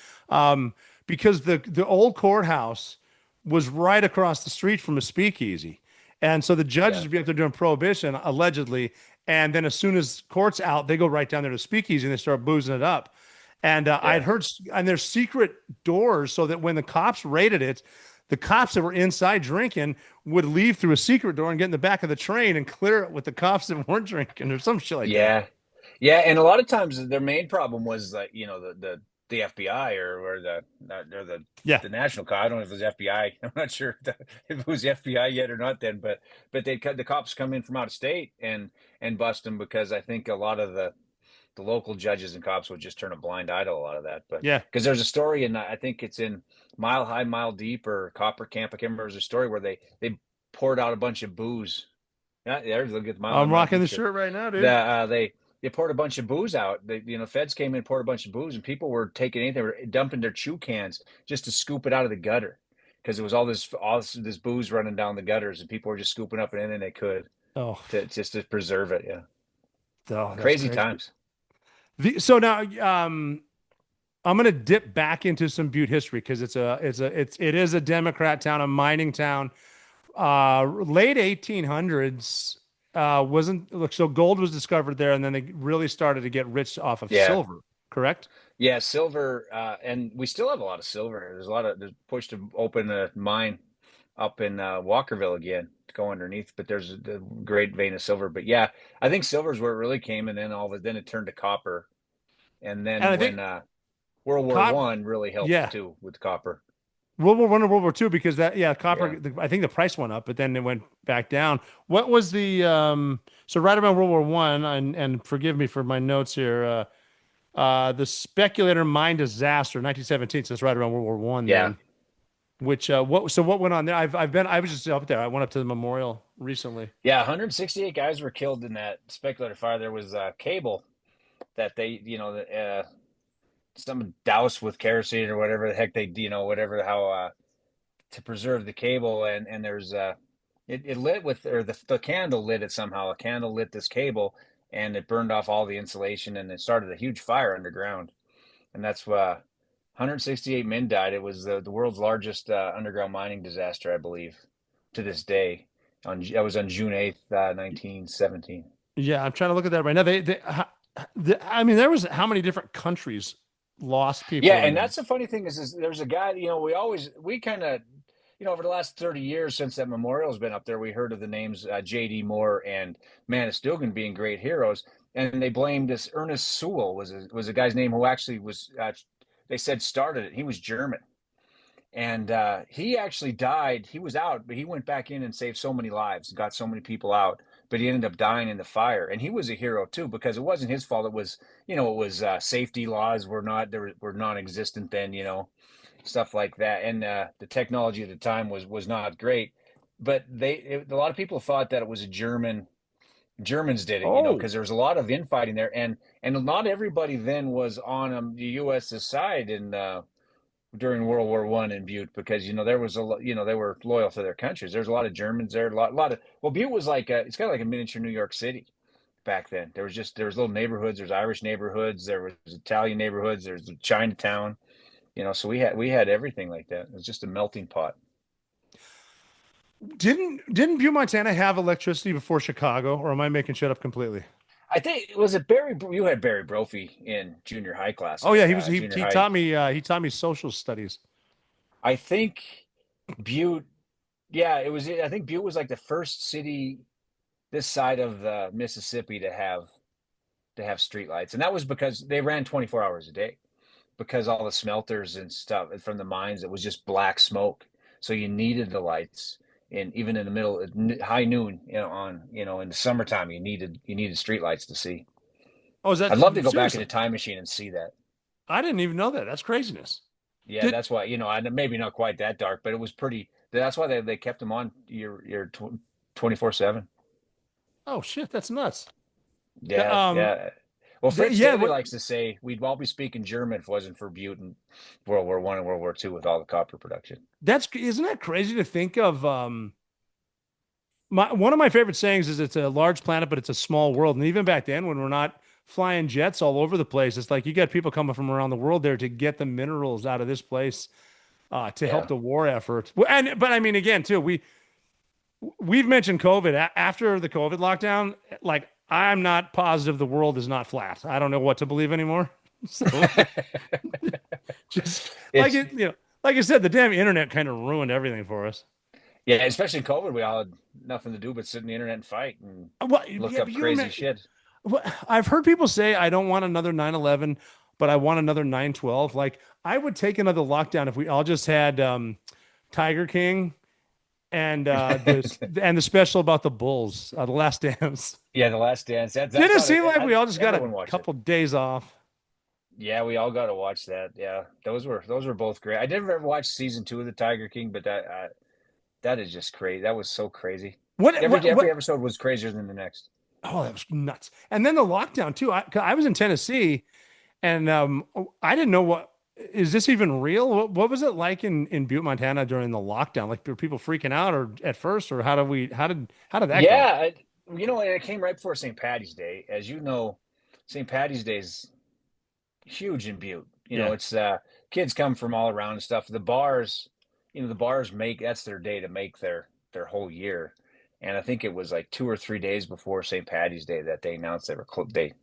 because the old courthouse was right across the street from a speakeasy, and so the judges would be up there doing prohibition allegedly, and then as soon as court's out, they go right down there to speakeasy and they start boozing it up. And I'd heard, and there's secret doors so that when the cops raided it, the cops that were inside drinking would leave through a secret door and get in the back of the train and clear it with the cops that weren't drinking or some shit like that. Yeah, and a lot of times their main problem was that the FBI or the national cop. I don't know if it was FBI. I'm not sure if it was FBI yet or not then, but the cops come in from out of state and bust them because I think a lot of the local judges and cops would just turn a blind eye to a lot of that. But because there's a story and I think it's in Mile High, Mile Deep or Copper Camp. I can't remember. There's a story where they poured out a bunch of booze. Yeah, there's look at Mile. I'm rocking the shirt right now, dude. They poured a bunch of booze out. Feds came in and poured a bunch of booze, and people were taking anything. They were dumping their chew cans just to scoop it out of the gutter because there was all this booze running down the gutters, and people were just scooping up anything they could to preserve it. Yeah, crazy times. So now, I'm going to dip back into some Butte history because it is a Democrat town, a mining town. Late 1800s. So gold was discovered there, and then they really started to get rich off of silver, correct? Yeah, silver, and we still have a lot of silver. There's push to open a mine up in Walkerville again to go underneath, but there's a great vein of silver. But yeah, I think silver is where it really came, and then then it turned to copper, and then World War I really helped too with copper. World War I and World War II, because copper, I think the price went up, but then it went back down. What was the so right around World War I, and forgive me for my notes here, the speculator mine disaster, 1917. So that's right around World War I. Then, which what went on there? I was just up there. I went up to the memorial recently. Yeah, 168 guys were killed in that speculator fire. There was cable that they some doused with kerosene or whatever the heck they to preserve the cable, and there's it lit with, or the candle lit it somehow. A candle lit this cable and it burned off all the insulation and it started a huge fire underground, and that's 168 men died. It was the world's largest underground mining disaster, I believe, to this day. That was on June 8th, 1917. Yeah, I'm trying to look at that right now. I mean, there was how many different countries lost people. Yeah, and that's the funny thing is there's a guy, we kind of, over the last 30 years since that memorial's been up there, we heard of the names J.D. Moore and Manistogin being great heroes, and they blamed this Ernest Sewell was a guy's name who actually was, they said started it. He was German. And he actually died. He was out, but he went back in and saved so many lives, got so many people out. But he ended up dying in the fire, and he was a hero too because it wasn't his fault. It was, safety laws were non-existent then, stuff like that, and the technology at the time was not great. But a lot of people thought that it was Germans did it, because there was a lot of infighting there, and not everybody then was on the U.S.'s side during World War I in Butte, because there was they were loyal to their countries. There's a lot of Germans there, a lot of Butte was like it's kind of like a miniature New York City back then. There was little neighborhoods. There's Irish neighborhoods. There was Italian neighborhoods. There's Chinatown. So we had everything like that. It was just a melting pot. Didn't Butte, Montana have electricity before Chicago, or am I making shit up completely? I think you had Barry Brophy in junior high class. Oh yeah, he taught me social studies. I think Butte, I think Butte was like the first city this side of the Mississippi to have streetlights, and that was because they ran 24 hours a day, because all the smelters and stuff from the mines, it was just black smoke, so you needed the lights. And even in the middle, high noon, in the summertime, you needed street lights to see. Oh, is that? I'd love to go back in a time machine and see that. I didn't even know that. That's craziness. Yeah, that's why, maybe not quite that dark, but it was pretty. That's why they kept them on your 24/7. Oh shit, that's nuts. Yeah, yeah. Well, Fritz Daly likes to say we'd all be speaking German if it wasn't for Butte in World War I and World War II with all the copper production. Isn't that crazy to think of? One of my favorite sayings is it's a large planet, but it's a small world. And even back then, when we're not flying jets all over the place, it's like you got people coming from around the world there to get the minerals out of this place to help the war effort. But I mean, again, too, we've mentioned COVID. After the COVID lockdown, like, I'm not positive the world is not flat. I don't know what to believe anymore. So, just like like I said, the damn internet kind of ruined everything for us. Yeah, especially in COVID, we all had nothing to do but sit on the internet and fight and look up crazy shit. I've heard people say, I don't want another 9/11, but I want another 9/12. Like, I would take another lockdown if we all just had Tiger King and the special about the Bulls, The Last Dance. Yeah, The Last Dance. Didn't it seem like we all just got a couple days off? Yeah, we all got to watch that. Yeah, those were both great. I never ever watched season 2 of the Tiger King, but that is just crazy. That was so crazy. Every episode was crazier than the next. Oh, that was nuts. And then the lockdown too. I was in Tennessee, and I didn't know what is this even real? What was it like in Butte, Montana during the lockdown? Like, were people freaking out or at first, or how did that go? Yeah, it came right before St. Patty's Day. As you know, St. Patty's Day is huge in Butte. It's kids come from all around and stuff. The bars, that's their day to make their whole year. And I think it was like 2 or 3 days before St. Patty's Day that they announced they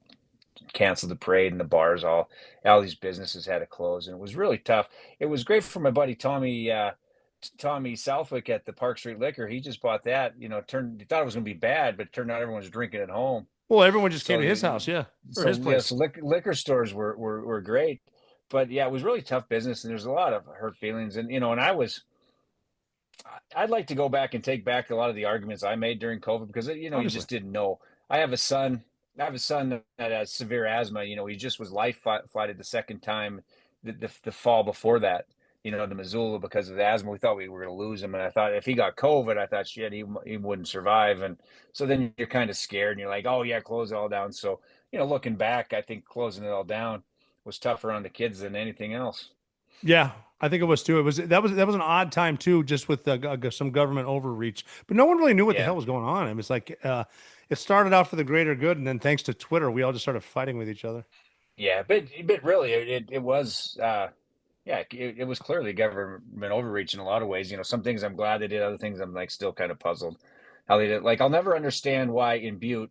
canceled the parade, and the bars, all these businesses had to close, and it was really tough. It was great for my buddy Tommy Southwick at the Park Street Liquor. He just bought that. He thought it was going to be bad, but it turned out everyone was drinking at home. Well, everyone just came to his house, or his place. So liquor stores were great, but yeah, it was really tough business, and there's a lot of hurt feelings, and I'd like to go back and take back a lot of the arguments I made during COVID, because you just didn't know. I have a son that has severe asthma. He just was life flighted the second time, the fall before that, to Missoula because of the asthma. We thought we were going to lose him, and I thought if he got COVID, I thought shit, he wouldn't survive. And so then you're kind of scared, and you're like, oh yeah, close it all down. So looking back, I think closing it all down was tougher on the kids than anything else. Yeah, I think it was too. That was an odd time too, just with some government overreach. But no one really knew what the hell was going on. It was like it started out for the greater good, and then thanks to Twitter, we all just started fighting with each other. Yeah, but really, it was it was clearly government overreach in a lot of ways. Some things I'm glad they did, other things I'm like still kind of puzzled how they did. Like, I'll never understand why in Butte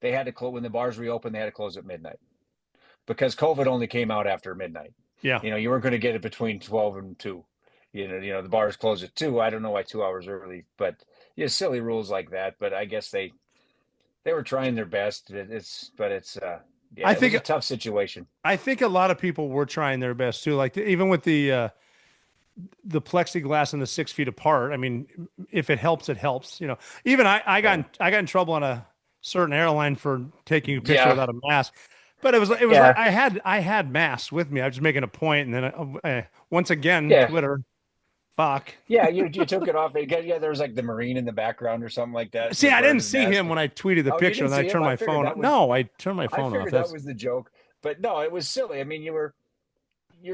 they had to close when the bars reopened. They had to close at midnight because COVID only came out after midnight. Yeah. You weren't going to get it between 12 and 2. The bars close at 2. I don't know why 2 hours early, but silly rules like that. But I guess they were trying their best. I think it was a tough situation. I think a lot of people were trying their best too. Like, even with the plexiglass and the 6 feet apart. I mean, if it helps, it helps. Even I got in trouble on a certain airline for taking a picture without a mask. But it was like I had masks with me. I was just making a point, and then once again, Twitter, fuck. Yeah, you took it off. Yeah, there was like the Marine in the background or something like that. See, I didn't see him when I tweeted the picture, and then I turned my phone off. No, I turned my phone off. That was the joke. But no, it was silly. I mean, you're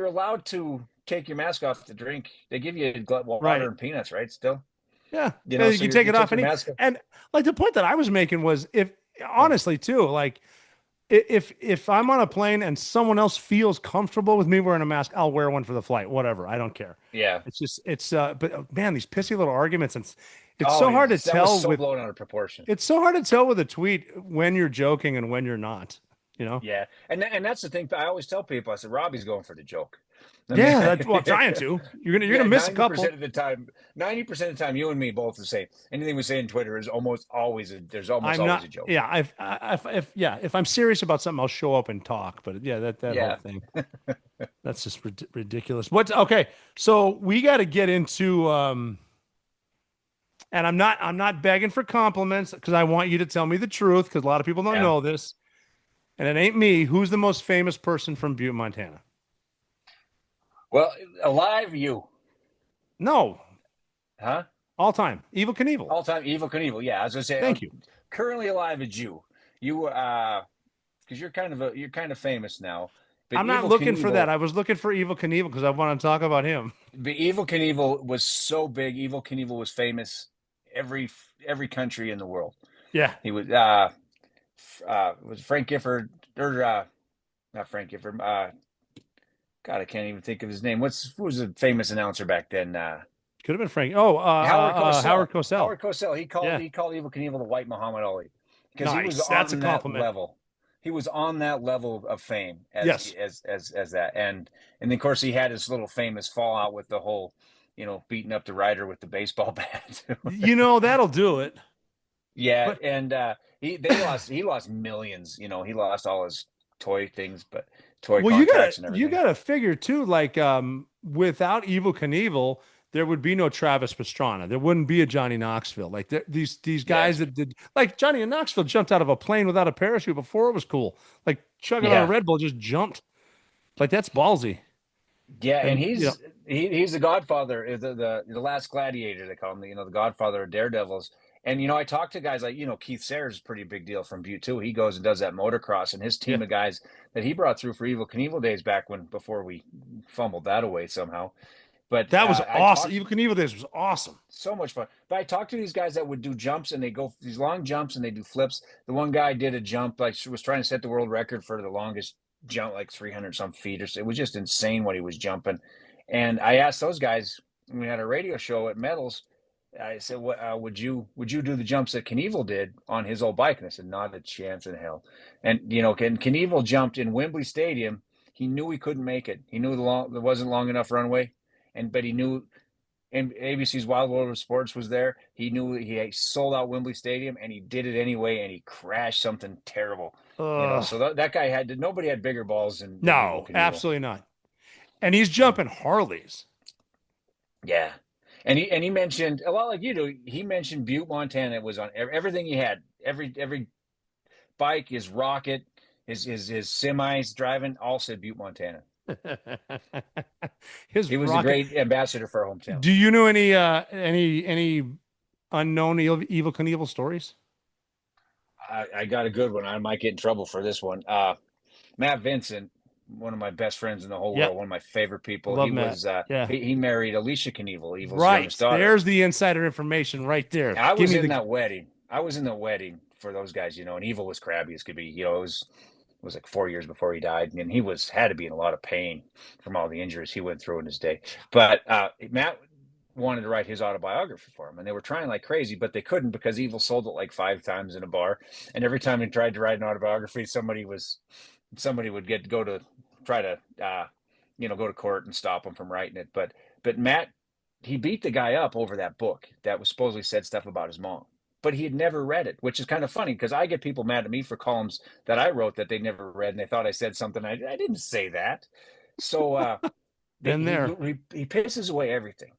allowed to take your mask off to drink. They give you water and peanuts, right? Still. Yeah, you can take it off, and like the point that I was making was, if honestly too, like. If I'm on a plane and someone else feels comfortable with me wearing a mask, I'll wear one for the flight. Whatever, I don't care. Yeah, but man, these pissy little arguments, and it's so hard to tell. Was so blown out of proportion. It's so hard to tell with a tweet when you're joking and when you're not. Yeah, and that's the thing. I always tell people, I said, Robbie's going for the joke. Yeah, trying to. You're gonna miss a couple. 90% of the time, 90% of the time, you and me both the same. Anything we say on Twitter is almost always a joke. Yeah, if I'm serious about something, I'll show up and talk. But that whole thing, that's just ridiculous. Okay? So we got to get into. And I'm not begging for compliments, because I want you to tell me the truth, because a lot of people don't know this, and it ain't me. Who's the most famous person from Butte, Montana? Well, alive, you. No. Huh? All time. Evel Knievel. All time, Evel Knievel. Yeah, I was gonna say. Thank you. Currently alive is you. You, because you're kind of famous now. But I'm not looking for that. I was looking for Evel Knievel because I want to talk about him. But Evel Knievel was so big. Evel Knievel was famous every country in the world. Yeah. He was. Was Frank Gifford or not Frank Gifford? God, I can't even think of his name. Who was a famous announcer back then? Could have been Frank. Oh, Howard Cosell. Howard Cosell. He called Evel Knievel the White Muhammad Ali, because he was That's on a compliment. that level. he was on that level of fame as Yes. as that. And then of course he had his little famous fallout with the whole, beating up the rider with the baseball bat. That'll do it. Yeah, But and he lost millions. He lost all his toy things, but toy well, contracts and you everything. gotta figure too, like without Evel Knievel, there would be no Travis Pastrana. There wouldn't be a Johnny Knoxville. Like these guys that did, like Johnny Knoxville jumped out of a plane without a parachute before it was cool. Like chugging on a Yeah. Red Bull, just jumped. Like that's ballsy. Yeah, and And he's the Godfather, the last gladiator they call him, the Godfather of Daredevils. And I talked to guys like Keith Sayers is a pretty big deal from Butte too. He goes and does that motocross, and his team of guys that he brought through for Evel Knievel days back before we fumbled that away somehow. But that was I awesome. talked, Evel Knievel days was awesome. so much fun. But I talked to these guys that would do jumps, and they go these long jumps and they do flips. The one guy did a jump, like was trying to set the world record for the longest jump, like 300 some feet or so. It was just insane what he was jumping. And I asked those guys when we had a radio show at Metals, I said, "What would you do the jumps that Knievel did on his old bike?" And I said, "Not a chance in hell." And Knievel jumped in Wembley Stadium. He knew he couldn't make it. He knew there wasn't long enough runway, but he knew. And ABC's Wild World of Sports was there. He knew he sold out Wembley Stadium, and he did it anyway. And he crashed something terrible. So that guy nobody had bigger balls than No, Evel Knievel. absolutely not. And he's jumping Harleys. Yeah. And he mentioned a lot like you do. He mentioned Butte, Montana. It was on everything he had. Every bike, his rocket, his semis driving, all said Butte, Montana. He was a great ambassador for our hometown. Do you know any unknown Evel Knievel stories? I got a good one. I might get in trouble for this one. Matt Vincent, one of my best friends in the whole world, one of my favorite people. Love he Matt. was Yeah. he married Alicia Knievel, Evel's Right. youngest daughter. There's the insider information right there. I was in that wedding. I was in the wedding for those guys, and Evel was crabby as could be. It was like 4 years before he died, and he had to be in a lot of pain from all the injuries he went through in his day. But Matt wanted to write his autobiography for him, and they were trying like crazy, but they couldn't because Evel sold it like 5 times in a bar, and every time he tried to write an autobiography, somebody would go to try to go to court and stop him from writing it. But Matt, he beat the guy up over that book that was supposedly said stuff about his mom, but he had never read it, which is kind of funny because I get people mad at me for columns that I wrote that they never read, and they thought I said something. I didn't say that. So he pisses away everything.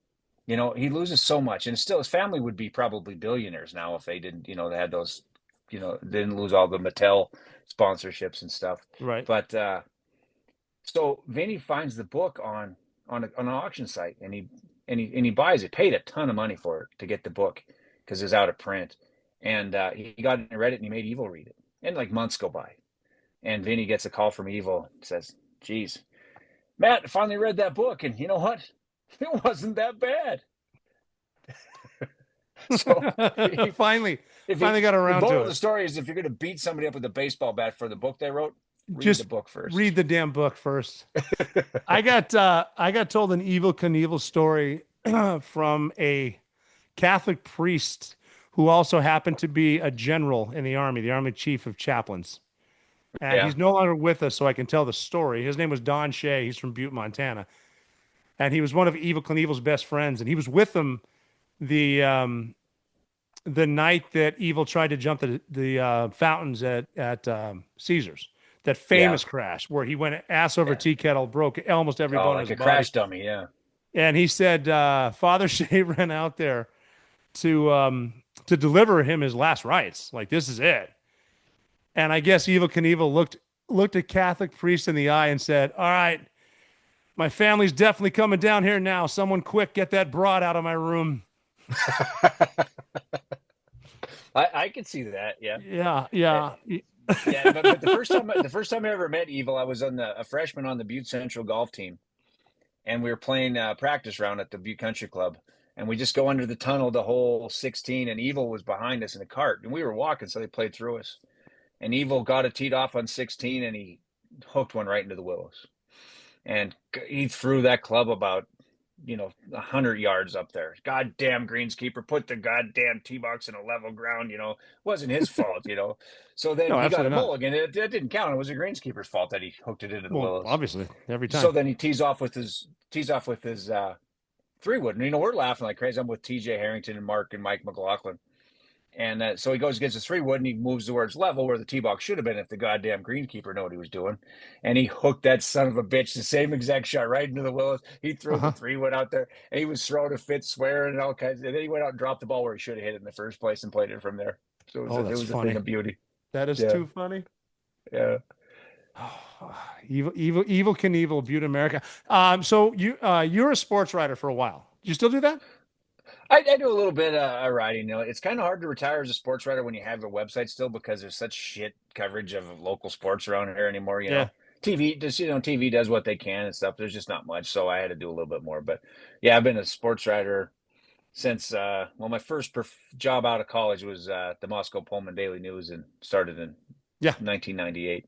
He loses so much, and still his family would be probably billionaires now if they didn't, they had those, they didn't lose all the Mattel sponsorships and stuff. Right. But so Vinny finds the book on an auction site, and he buys it. Paid a ton of money for it to get the book because it's out of print. And he got it and read it, and he made Evel read it. And like months go by, and Vinny gets a call from Evel and says, "Geez, Matt finally read that book, and you know what? It wasn't that bad." So he finally got around to it. The story is, if you're going to beat somebody up with a baseball bat for the book they wrote, read the book first. Read the damn book first. I got told an Evel Knievel story from a Catholic priest who also happened to be a general in the Army chief of chaplains. And he's no longer with us, so I can tell the story. His name was Don Shea. He's from Butte, Montana. And he was one of Evel Knievel's best friends. And he was with them the night that Evel tried to jump the fountains at Caesars. That famous crash where he went ass over tea kettle, broke almost every bone in his like a body. crash dummy, yeah. And he said Father Shea ran out there to deliver him his last rites. Like, this is it. And I guess Evel Knievel looked a Catholic priest in the eye and said, "All right, my family's definitely coming down here now. Someone quick, get that broad out of my room." I could see that. Yeah. Yeah. Yeah, but the first time I ever met Evel, I was a freshman on the Butte Central golf team, and we were playing practice round at the Butte Country Club, and we just go under the tunnel to hole 16, and Evel was behind us in a cart, and we were walking, so they played through us, and Evel got it teed off on 16, and he hooked one right into the willows, and he threw that club about 100 yards up there. Goddamn greenskeeper, put the goddamn tee box in a level ground. Wasn't his fault. So then No, he got a absolutely not. mulligan. That didn't count. It was the greenskeeper's fault that he hooked it into the Well, willows. obviously, every time. So then he tees off with his 3-wood. And we're laughing like crazy. I'm with TJ Harrington and Mark and Mike McLaughlin. And so he goes against the 3-wood and he moves towards level where the tee box should have been if the goddamn greenkeeper knew what he was doing. And he hooked that son of a bitch, the same exact shot, right into the willows. He threw the 3-wood out there and he was throwing a fit, swearing and all kinds. And then he went out and dropped the ball where he should have hit it in the first place and played it from there. So it was a thing of beauty. That is too funny. Yeah. Evil Knievel, Butte, America. So you're a sports writer for a while. Do you still do that? I do a little bit of writing. It's kind of hard to retire as a sports writer when you have a website still because there's such shit coverage of local sports around here anymore. Know, TV does what they can and stuff. There's just not much, so I had to do a little bit more. But yeah, I've been a sports writer since my first job out of college was the Moscow Pullman Daily News and started in 1998.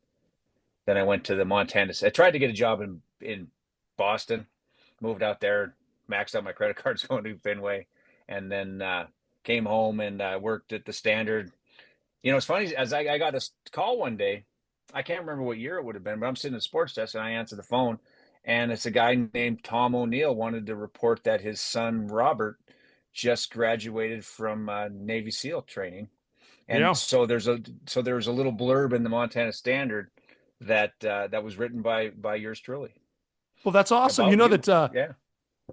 Then I went to the Montana. I tried to get a job in Boston, moved out there, maxed out my credit cards going to Fenway. And then came home and worked at the Standard. It's funny, as I got a call one day, I can't remember what year it would have been, but I'm sitting at the sports desk and I answer the phone, and it's a guy named Tom O'Neill wanted to report that his son, Robert, just graduated from Navy SEAL training. And so there was a little blurb in the Montana Standard that was written by yours truly. Well, that's awesome. That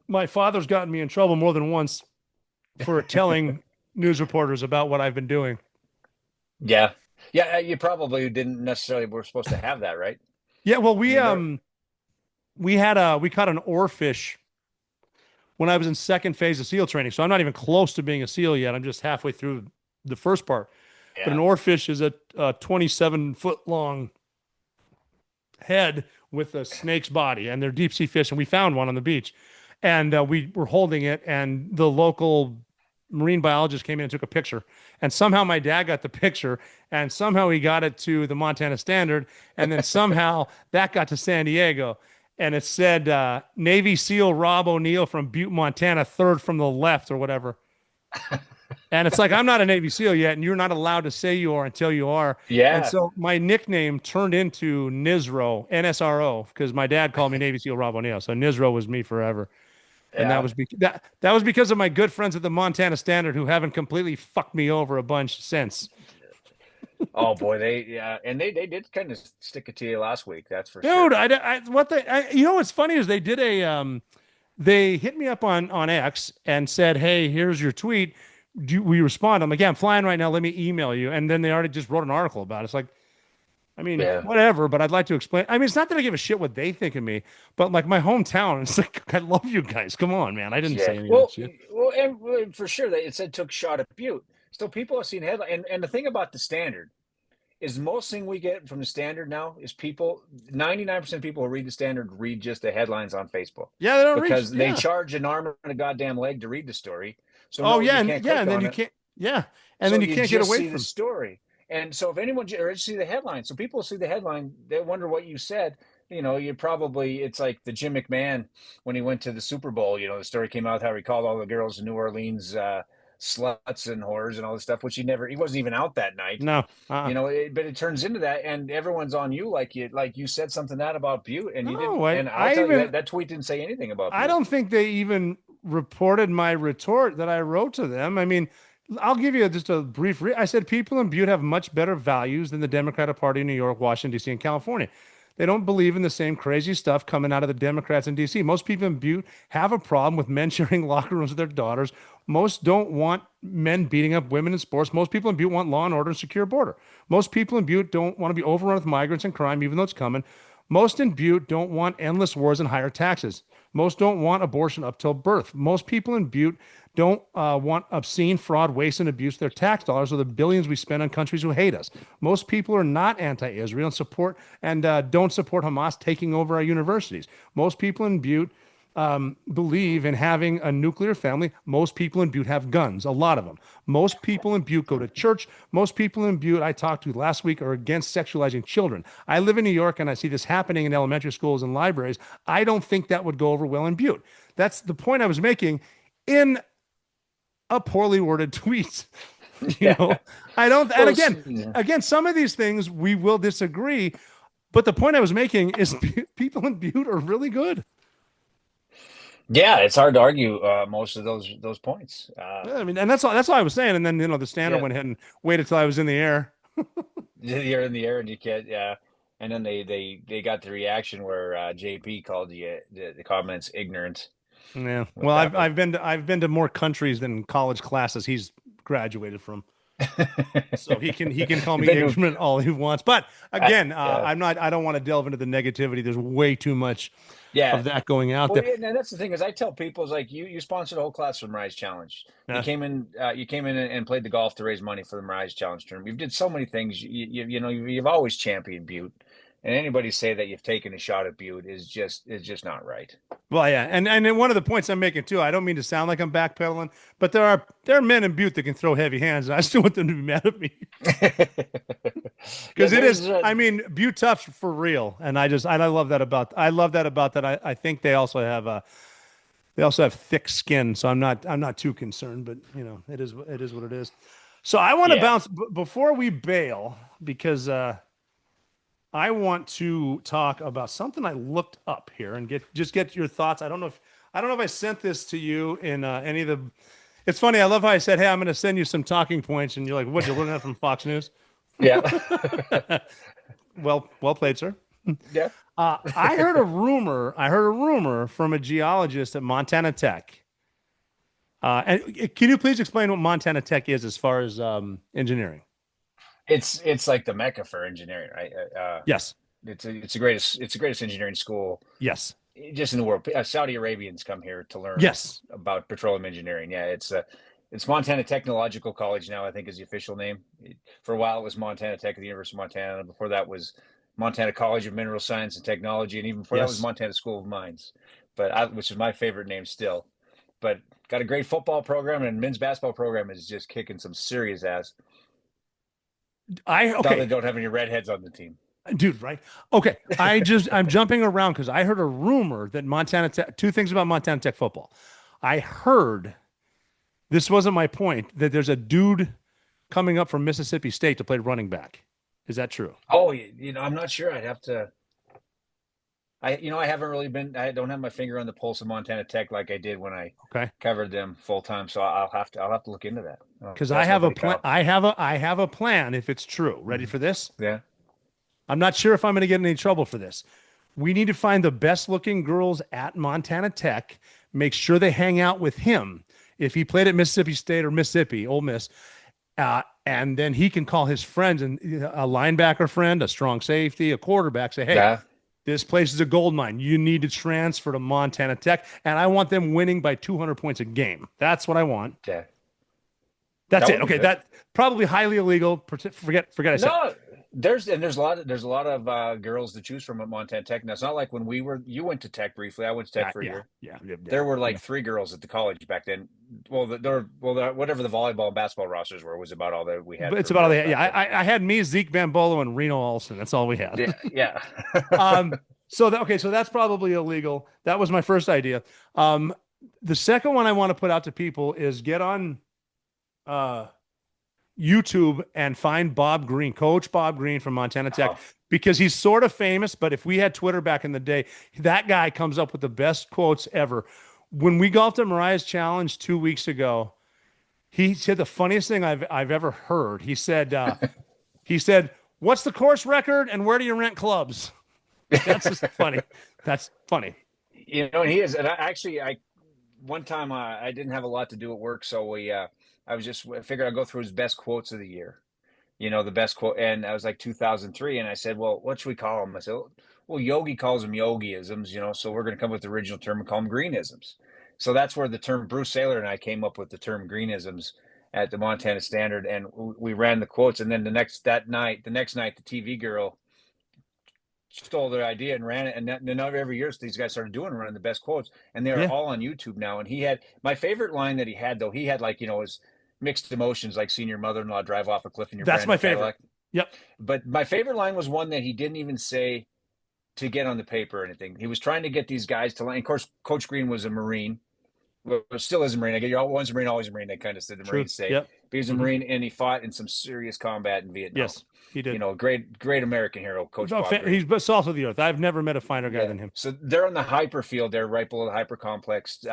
my father's gotten me in trouble more than once for telling news reporters about what I've been doing. Yeah. You probably didn't necessarily were supposed to have that, right? Yeah. Well, we caught an oarfish when I was in second phase of SEAL training. So I'm not even close to being a SEAL yet. I'm just halfway through the first part. Yeah. But an oarfish is a 27-foot long head with a snake's body, and they're deep sea fish. And we found one on the beach, and we were holding it, and the local marine biologist came in and took a picture, and somehow my dad got the picture, and somehow he got it to the Montana Standard, and then somehow that got to San Diego, and it said Navy SEAL Rob O'Neill from Butte, Montana, third from the left or whatever. And it's like, I'm not a Navy SEAL yet, and you're not allowed to say you are until you are. Yeah. And so my nickname turned into NSRO, because my dad called me Navy SEAL Rob O'Neill. So NSRO was me forever. And that was because of my good friends at the Montana Standard who haven't completely fucked me over a bunch since. Oh boy, they did kind of stick it to you last week. That's for sure. Dude, what's funny is they did they hit me up on X and said, "Hey, here's your tweet. We respond?" I'm like, "Yeah, I'm flying right now. Let me email you." And then they already just wrote an article about it. It's like, whatever, but I'd like to explain. I mean, it's not that I give a shit what they think of me, but like my hometown, it's like, I love you guys. Come on, man. I didn't say any of that shit. Well, and for sure, it said took shot at Butte. So people have seen headline. And the thing about the Standard is most thing we get from the Standard now is 99% of people who read the Standard read just the headlines on Facebook. Yeah, they don't because they charge an arm and a goddamn leg to read the story. So and then you can't get away from the story. And so if anyone or just see the headline, so people see the headline, they wonder what you said. It's like the Jim McMahon when he went to the Super Bowl. The story came out how he called all the girls in New Orleans sluts and whores and all this stuff, which he wasn't even out that night. No, but it turns into that, and everyone's on you like you said something about Butte, and you didn't. And I'll tell you that tweet didn't say anything about Butte. I don't think they even reported my retort that I wrote to them. I mean, I'll give you just a brief. I said people in Butte have much better values than the Democratic Party in New York, Washington, D.C., and California. They don't believe in the same crazy stuff coming out of the Democrats in D.C. Most people in Butte have a problem with men sharing locker rooms with their daughters. Most don't want men beating up women in sports. Most people in Butte want law and order and secure border. Most people in Butte don't want to be overrun with migrants and crime, even though it's coming. Most in Butte don't want endless wars and higher taxes. Most don't want abortion up till birth. Most people in Butte don't want obscene fraud, waste, and abuse their tax dollars or the billions we spend on countries who hate us. Most people are not anti-Israel and don't support Hamas taking over our universities. Most people in Butte believe in having a nuclear family. Most people in Butte have guns, a lot of them. Most people in Butte go to church. Most people in Butte I talked to last week are against sexualizing children. I live in New York and I see this happening in elementary schools and libraries. I don't think that would go over well in Butte. That's the point I was making in a poorly worded tweet. You know, I don't, and again, some of these things we will disagree, but the point I was making is people in Butte are really good. Yeah, it's hard to argue most of those points. I mean, and that's all I was saying. And then, the standard went ahead and waited till I was in the air. You're in the air and you can't, yeah. And then they got the reaction where JP called the comments ignorant. Yeah. Well, I've been to more countries than college classes he's graduated from. So he can call me ignorant all he wants. But again, I don't want to delve into the negativity. There's way too much of that going out there. And that's the thing is I tell people is like you sponsored a whole class for the Mirage Challenge. You came in and played the golf to raise money for the Mirage Challenge tournament. You've did so many things. You've always championed Butte. And anybody say that you've taken a shot at Butte is just not right. Well, yeah, and then one of the points I'm making too, I don't mean to sound like I'm backpedaling, but there are men in Butte that can throw heavy hands, and I still want them to be mad at me because it is. I mean, Butte tough for real, and I love that about that. I think they also have thick skin, so I'm not too concerned, but it is what it is. So I want to bounce before we bail because. I want to talk about something I looked up here and get your thoughts. I don't know if I sent this to you in any of the. It's funny. I love how I said, "Hey, I'm going to send you some talking points," and you're like, "What? You learned that from Fox News?" Yeah. well played, sir. Yeah. I heard a rumor from a geologist at Montana Tech. And can you please explain what Montana Tech is as far as engineering? It's like the mecca for engineering, right? Yes. It's the greatest engineering school. Yes. Just in the world. Saudi Arabians come here to learn. Yes. About petroleum engineering. Yeah, it's Montana Technological College now. I think is the official name. For a while, it was Montana Tech at the University of Montana. Before that was Montana College of Mineral Science and Technology, and even before that was Montana School of Mines, which is my favorite name still. But got a great football program, and men's basketball program is just kicking some serious ass. They don't have any redheads on the team, dude. Right? Okay. I'm jumping around because I heard a rumor that Montana Tech. Two things about Montana Tech football. I heard this wasn't my point that there's a dude coming up from Mississippi State to play running back. Is that true? Oh, I'm not sure. I'd have to. I haven't really been. I don't have my finger on the pulse of Montana Tech like I did when I covered them full time. So I'll have to look into that because I have a plan. I have a plan. If it's true, ready for this? Yeah. I'm not sure if I'm going to get in any trouble for this. We need to find the best looking girls at Montana Tech. Make sure they hang out with him. If he played at Mississippi State or Mississippi, Ole Miss, and then he can call his friends and a linebacker friend, a strong safety, a quarterback. Say, hey. This place is a gold mine. You need to transfer to Montana Tech, and I want them winning by 200 points a game. That's what I want. Yeah. That's it. Okay, that probably highly illegal. Forget I said. No, there's a lot of girls to choose from at Montana Tech. Now it's not like when you went to Tech briefly. I went to Tech for a year. Yeah. There were like 3 girls at the college back then. Whatever the volleyball and basketball rosters were was about all that we had. But it's about all they had. Yeah, I had me, Zeke Bambolo, and Reno Olsen. That's all we had. Yeah. So that's probably illegal. That was my first idea. The second one I want to put out to people is get on YouTube and find Bob Green, Coach Bob Green from Montana Tech, because he's sort of famous. But if we had Twitter back in the day, that guy comes up with the best quotes ever. When we golfed at Mariah's Challenge 2 weeks ago, he said the funniest thing I've ever heard. He said, "What's the course record and where do you rent clubs?" That's just funny. That's funny. And he is. And one time I didn't have a lot to do at work, so I figured I'd go through his best quotes of the year. The best quote, and I was like 2003, and I said, "Well, what should we call them?" I said, "Well, Yogi calls them Yogiisms, so we're going to come up with the original term and call them Greenisms." So that's where the term Bruce Saylor and I came up with the term Greenisms at the Montana Standard, and we ran the quotes. And then the next night, the TV girl stole their idea and ran it. And then every year these guys started running the best quotes, and they're all on YouTube now. And he had my favorite line that he had, though. He had his mixed emotions, like seeing your mother-in-law drive off a cliff in your. That's my favorite. Yep. But my favorite line was one that he didn't even say to get on the paper or anything. He was trying to get these guys to line. Of course, Coach Green was a Marine. Well, still is a Marine. I get you once a Marine, always a Marine. They kind of said the True. Marines say. Yep. But he was a Marine, and he fought in some serious combat in Vietnam. Yes, he did. You know, great American hero, Coach Bob Green. He's salt of the earth. I've never met a finer guy than him. So they're on the hyper field there, right below the hyper complex,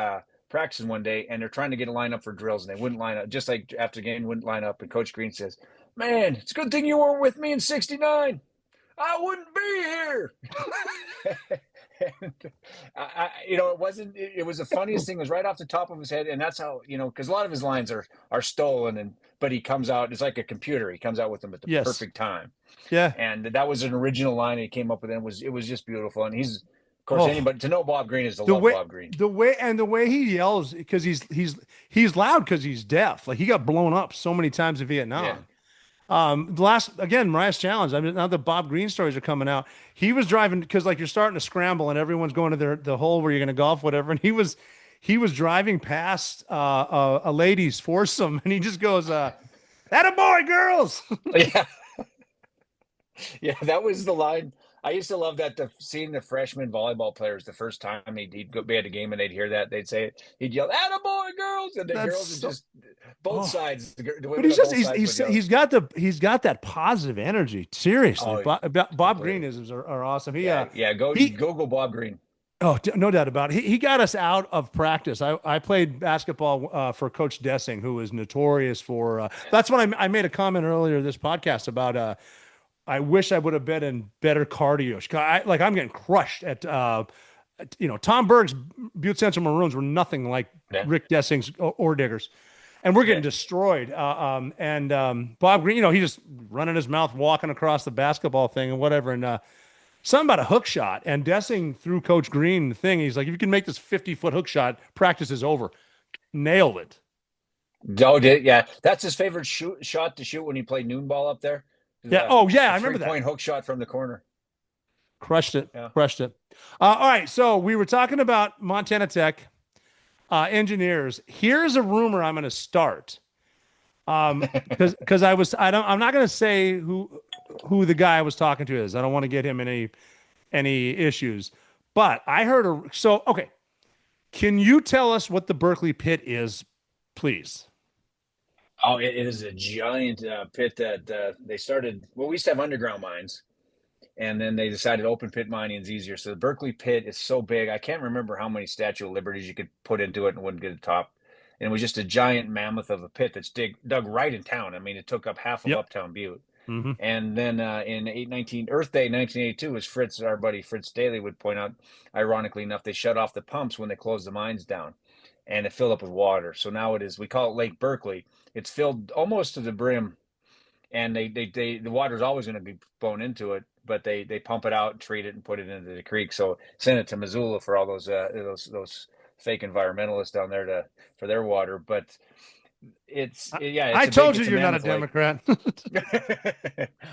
practicing one day, and they're trying to get a lineup for drills, and they wouldn't line up. Just like after the game, wouldn't line up. And Coach Green says, "Man, it's a good thing you weren't with me in '69. I wouldn't be here." And, you know, it was the funniest thing. It was right off the top of his head. And that's how, you know, because a lot of his lines are stolen, but he comes out, it's like a computer. He comes out with them at the perfect time. Yeah. And that was an original line he came up with. And it was just beautiful. And he's, of course, anybody to know Bob Green is to love Bob Green. The way he yells, because he's loud because he's deaf. Like, he got blown up so many times in Vietnam. Yeah. Mariah's challenge. I mean, now the Bob Green stories are coming out. He was driving because, like, you're starting to scramble and everyone's going to the hole where you're going to golf, whatever. And he was driving past a ladies' foursome, and he just goes, "Attaboy, girls!" Yeah, yeah, that was the line. I used to love that. Seeing the freshman volleyball players the first time he'd go be at a game and they'd hear that, they'd say it. He'd yell, "Attaboy, girls!" And the girls would just both sides. But he's got that positive energy. Seriously, Bob Green are awesome. Go Bob Green. Oh, no doubt about it. He got us out of practice. I played basketball for Coach Dessing, who is notorious for. That's when I made a comment earlier this podcast about. I wish I would have been in better cardio. I'm getting crushed at, Tom Berg's Butte Central Maroons were nothing like Rick Dessing's or Diggers. And we're getting destroyed. Bob Green, he just running his mouth, walking across the basketball thing and whatever. And something about a hook shot. And Dessing threw Coach Green the thing. He's like, if you can make this 50-foot hook shot, practice is over. Nailed it. Oh, yeah. That's his favorite shot to shoot when he played noon ball up there. Yeah. Oh, yeah. I remember that. 3-point hook shot from the corner. Crushed it. Yeah. Crushed it. All right. So we were talking about Montana Tech engineers. Here's a rumor I'm going to start. Because I'm not going to say who the guy I was talking to is. I don't want to get him in any issues. But I heard okay. Can you tell us what the Berkeley pit is, please? Oh, it is a giant pit that they started. Well, we used to have underground mines, and then they decided open pit mining is easier. So the Berkeley pit is so big. I can't remember how many Statue of Liberties you could put into it and wouldn't get a top. And it was just a giant mammoth of a pit that's dug right in town. I mean, it took up half of Uptown Butte. Mm-hmm. And then in Earth Day 1982, as our buddy Fritz Daly would point out, ironically enough, they shut off the pumps when they closed the mines down. And it filled up with water. So now we call it Lake Berkeley. It's filled almost to the brim, and the water's always going to be blown into it, but they pump it out, treat it, and put it into the creek. So send it to Missoula for all those fake environmentalists down there for their water. But I told you you're not a Democrat.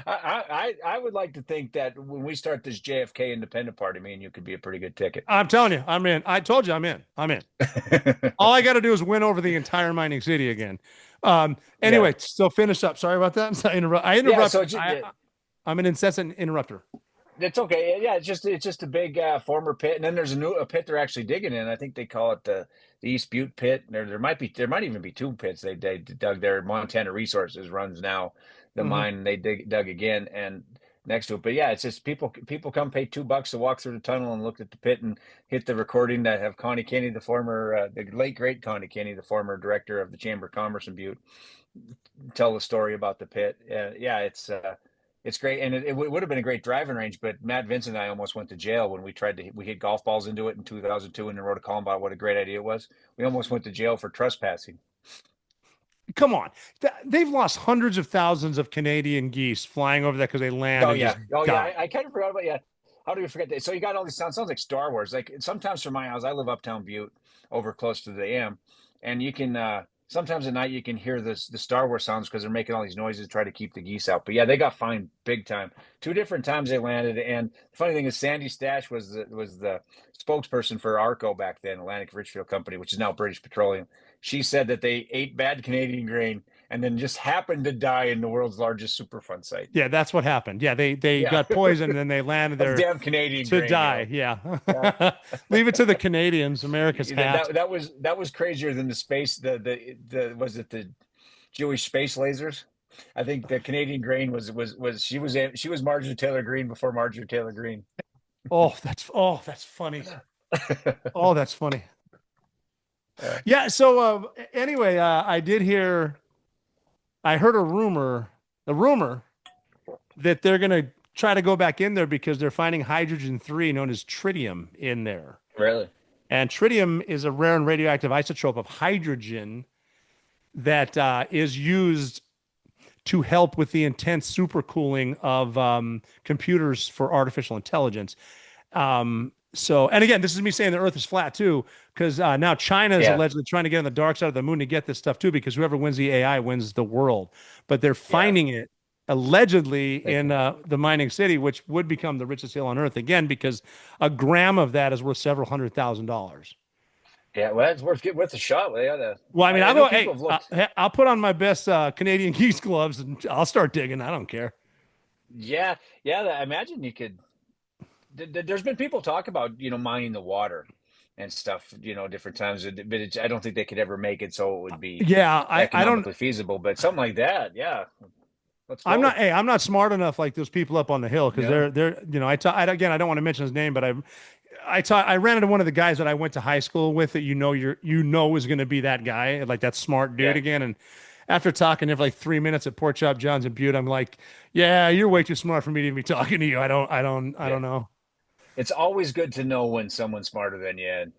I would like to think that when we start this JFK Independent Party, me and you could be a pretty good ticket. I'm telling you, I'm in. I told you I'm in. All I got to do is win over the entire mining city again. Anyway, so finish up. Sorry about that. I interrupt. I'm an incessant interrupter. It's okay. Yeah, it's just a big former pit, and then there's a pit they're actually digging in. I think they call it the East Butte pit. There might even be two pits they dug there. Montana Resources runs now the mine. They dug again and next to it. But yeah, it's just people come pay $2 to walk through the tunnel and look at the pit and hit the recording that have Connie Kinney, the former the late great Connie Kinney, the former director of the Chamber of Commerce in Butte, tell the story about the pit. It's great, and it would have been a great driving range, but Matt Vincent and I almost went to jail when we hit golf balls into it in 2002 and wrote a column about what a great idea it was. We almost went to jail for trespassing. Come on. They've lost hundreds of thousands of Canadian geese flying over there because they landed. Yeah. I kind of forgot about How do you forget that? So you got all these sounds like Star Wars. Like sometimes from my house, I live uptown Butte over close to the AM, and you can sometimes at night you can hear the Star Wars sounds because they're making all these noises to try to keep the geese out. But yeah, they got fined big time. 2 different times they landed. And the funny thing is, Sandy Stash was the spokesperson for ARCO back then, Atlantic Richfield Company, which is now British Petroleum. She said that they ate bad Canadian grain and then just happened to die in the world's largest Superfund site. Yeah, that's what happened. Yeah, they got poisoned and then they landed there damn Canadian to grain, die. Yeah. Leave it to the Canadians. America's hat. That was crazier than the space. The was it the Jewish space lasers? I think the Canadian grain was she was Marjorie Taylor Greene before Marjorie Taylor Greene. That's funny. Oh, that's funny. Yeah. So anyway, I heard a rumor that they're gonna try to go back in there because they're finding hydrogen-3, known as tritium, in there. Really? And tritium is a rare and radioactive isotope of hydrogen that is used to help with the intense supercooling of computers for artificial intelligence. So, and again, this is me saying the Earth is flat too, because now China is allegedly trying to get on the dark side of the moon to get this stuff too, because whoever wins the AI wins the world. But they're finding it allegedly in the mining city, which would become the richest hill on Earth again, because a gram of that is worth several $100,000. Yeah, well, that's worth a shot. Well, I mean, I'll put on my best Canadian geese gloves and I'll start digging. I don't care. Yeah. I imagine you could. There's been people talk about mining the water and stuff, different times, but I don't think they could ever make it so it would be economically feasible. But something like that, yeah. I'm not smart enough like those people up on the hill, because they're again, I don't want to mention his name, but I ran into one of the guys that I went to high school with that is going to be that guy, like that smart dude again. And after talking to him for like 3 minutes at Pork Chop John's in Butte, I'm like, yeah, you're way too smart for me to be talking to you. I don't know. It's always good to know when someone's smarter than you.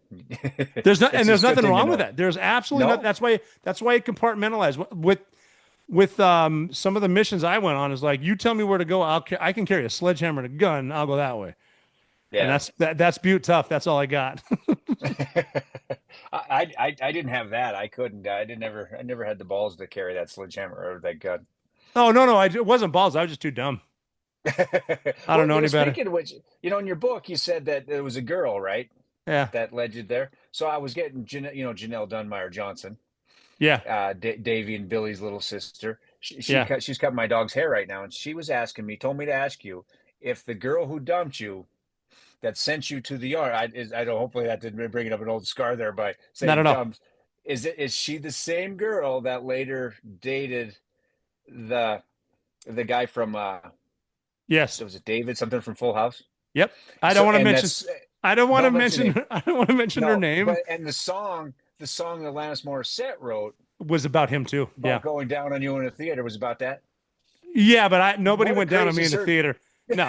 There's nothing wrong with that. There's absolutely nothing. That's why it compartmentalized with some of the missions I went on. Is like, you tell me where to go. I can carry a sledgehammer and a gun. I'll go that way. Yeah, and that's Butte tough. That's all I got. I didn't have that. I couldn't. I never had the balls to carry that sledgehammer or that gun. Oh no, it wasn't balls. I was just too dumb. I don't know any better. Speaking of which, in your book you said that there was a girl, right? Yeah. That led you there. So I was getting, Janelle Dunmire Johnson. Yeah. Davey and Billy's little sister. She's cutting my dog's hair right now, and she was told me to ask you if the girl who dumped you, that sent you to the yard. I don't. Hopefully that didn't bring up an old scar there by saying dumps. Is she the same girl that later dated the guy from? Yes. So was it David something from Full House? Yep. I don't want to mention her name. And the song that Alanis Morissette wrote was about him too. About going down on you in a theater was about that. Yeah, but nobody went down on me in the theater. No,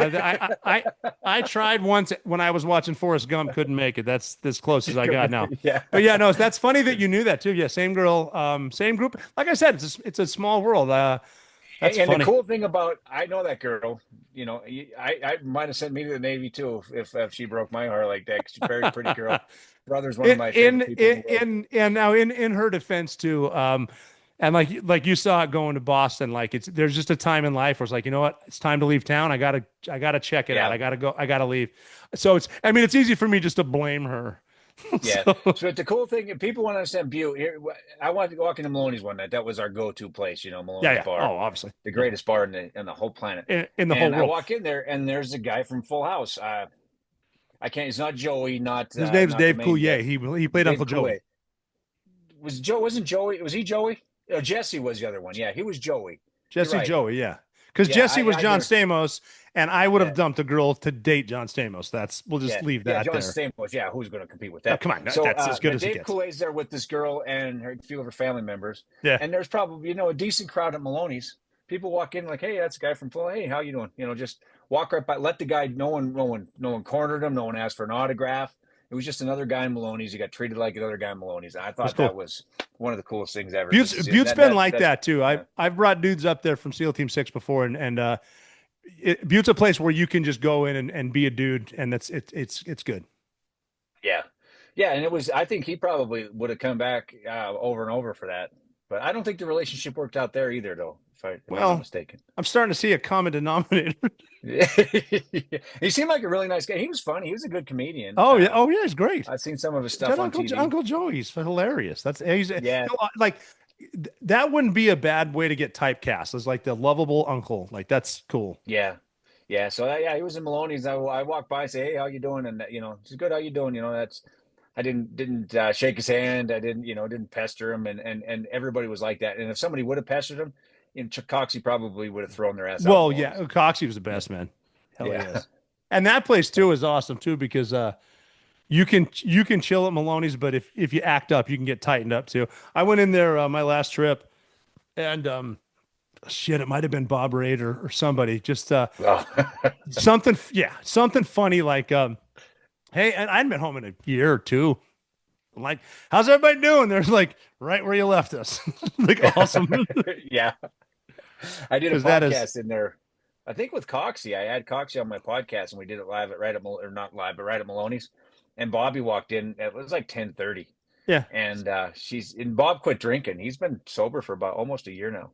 I tried once when I was watching Forrest Gump, couldn't make it. That's as close as I got now. But yeah, no, that's funny that you knew that too. Yeah, same girl, same group. Like I said, it's a small world. That's and funny. The cool thing about, I know that girl, I might have sent me to the Navy too if she broke my heart like that. She's a very pretty girl. Brother's one of my favorite people. And now in her defense too, and like you saw it going to Boston, like there's just a time in life where it's like, you know what, it's time to leave town. I gotta check it out. I gotta go. I gotta leave. So it's easy for me just to blame her. Yeah. So the cool thing, people want to understand Butte. Here, I wanted to walk into Maloney's one night. That was our go-to place, Maloney's bar. Oh, obviously, the greatest bar in the whole planet. In the whole world. I walk in there, and there's a guy from Full House. I can't. It's not Joey. His name's Dave Coulier. He played Uncle Joey. Wasn't Joey? Was he Joey? Oh, Jesse was the other one. Yeah, he was Joey. Jesse Joey. Yeah. Because Jesse was John Stamos, and I would have dumped a girl to date John Stamos. We'll just leave that John there. Stamos, who's going to compete with that? Oh, come on, that's as good as it Dave gets. Kool-Aid's there with this girl and a few of her family members. Yeah, and there's probably a decent crowd at Maloney's. People walk in like, hey, that's a guy from Foley. Hey, how you doing? Just walk right by. Let the guy. No one cornered him. No one asked for an autograph. It was just another guy in Maloney's. He got treated like another guy in Maloney's. I thought that was one of the coolest things ever. Butte's been like that too. Yeah. I've brought dudes up there from SEAL Team 6 before, and Butte's a place where you can just go in and be a dude, and it's good. Yeah, and it was. I think he probably would have come back over and over for that, but I don't think the relationship worked out there either, though. If I'm not mistaken. I'm starting to see a common denominator. He seemed like a really nice guy. He was funny. He was a good comedian. Oh yeah, he's great. I've seen some of his stuff on TV. Uncle Joey's hilarious. Like that wouldn't be a bad way to get typecast. As like the lovable uncle. Like that's cool. Yeah. Yeah. So yeah, he was in Maloney's. I walked by, say, "Hey, how you doing?" And he's good. How you doing? That's. I didn't shake his hand. I didn't pester him, and everybody was like that. And if somebody would have pestered him, Coxie probably would have thrown their ass out. Well, yeah, Coxie was the best, man. Hell Yeah. he is. And that place too is awesome too because you can chill at Maloney's, but if you act up, you can get tightened up too. I went in there my last trip, and shit, it might have been Bob Raid or somebody. Just something funny like hey, and I'd been home in a year or two. I'm like, how's everybody doing? There's like right where you left us. Like awesome. Yeah. I did a podcast in there. I think with Coxie. I had Coxie on my podcast, and we did it live not live, but right at Maloney's. And Bobby walked in. It was like 10:30. Yeah. And Bob quit drinking. He's been sober for about almost a year now.